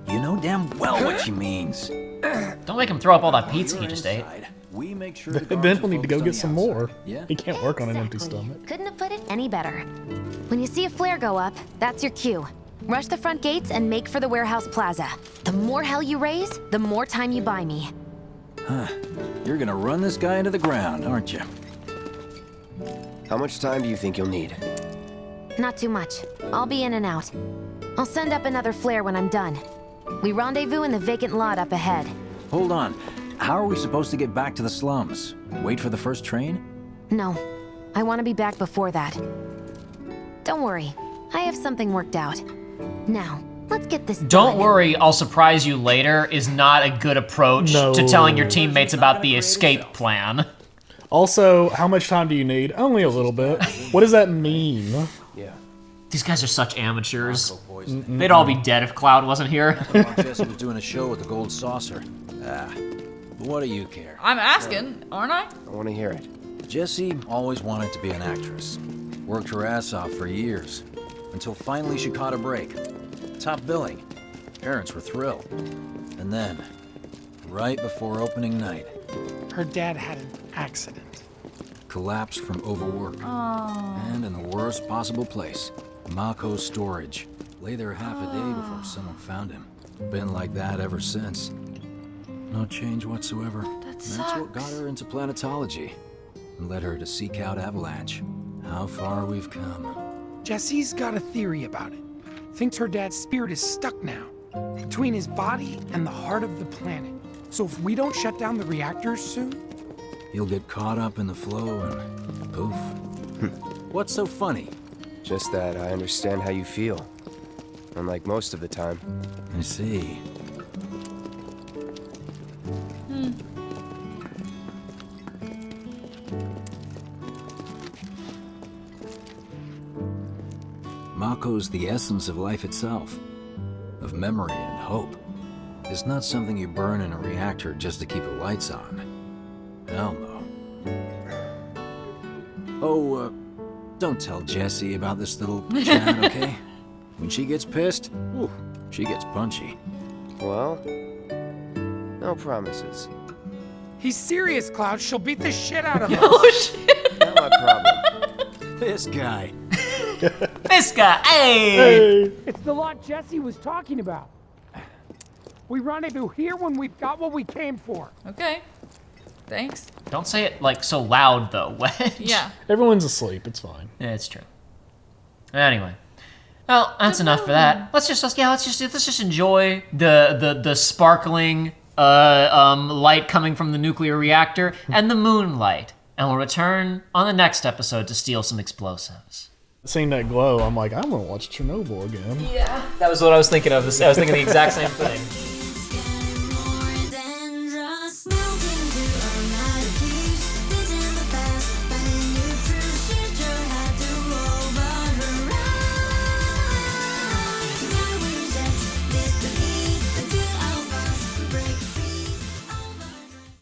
You know damn well what she means. Don't make him throw up all that pizza he just ate. We make sure Then we'll need to go get some more. Yeah? He can't work on an empty stomach. Couldn't have put it any better. When you see a flare go up, that's your cue. Rush the front gates and make for the warehouse plaza. The more hell you raise, the more time you buy me. You're gonna run this guy into the ground, aren't you? How much time do you think you'll need? Not too much. I'll be in and out. I'll send up another flare when I'm done. We rendezvous in the vacant lot up ahead. Hold on. How are we supposed to get back to the slums? Wait for the first train? No. I want to be back before that. Don't worry. I have something worked out. Now, let's get this Don't done. worry, I'll surprise you later is not a good approach to telling your teammates about the escape plan. Also, how much time do you need? Only a little bit. What does that mean? Yeah. These guys are such amateurs. They'd all be dead if Cloud wasn't here. Jessie was doing a show at the Gold Saucer. What do you care? I'm asking, aren't I? I want to hear it. Jessie always wanted to be an actress. Worked her ass off for years. Until finally she caught a break. Top billing. Parents were thrilled. And then, right before opening night, Her dad had an accident. collapsed from overwork. And in the worst possible place, Mako's storage. Lay there half a day before someone found him. Been like that ever since. No change whatsoever. That's what got her into planetology. And led her to seek out Avalanche. How far we've come. Jessie's got a theory about it. Thinks her dad's spirit is stuck now, between his body and the heart of the planet. So if we don't shut down the reactors soon... You'll get caught up in the flow and poof. What's so funny? Just that I understand how you feel. Unlike most of the time. I see. Mako's the essence of life itself. Of memory and hope. It's not something you burn in a reactor just to keep the lights on. Hell no. Oh, don't tell Jessie about this little chat, okay? When she gets pissed, ooh, she gets punchy. Well, no promises. He's serious, Cloud. She'll beat the shit out of us. Oh, shit. Not my problem. This guy. This guy, hey! It's the lot Jessie was talking about. We rendezvous here when we've got what we came for. Okay. Thanks. Don't say it like so loud though, Wedge. Yeah. Everyone's asleep. It's fine. Yeah, it's true. Anyway, well, that's enough for that. Let's just enjoy the sparkling light coming from the nuclear reactor and the moonlight, and we'll return on the next episode to steal some explosives. Seeing that glow, I'm like, I'm gonna watch Chernobyl again. Yeah, that was what I was thinking of. I was thinking the exact same thing.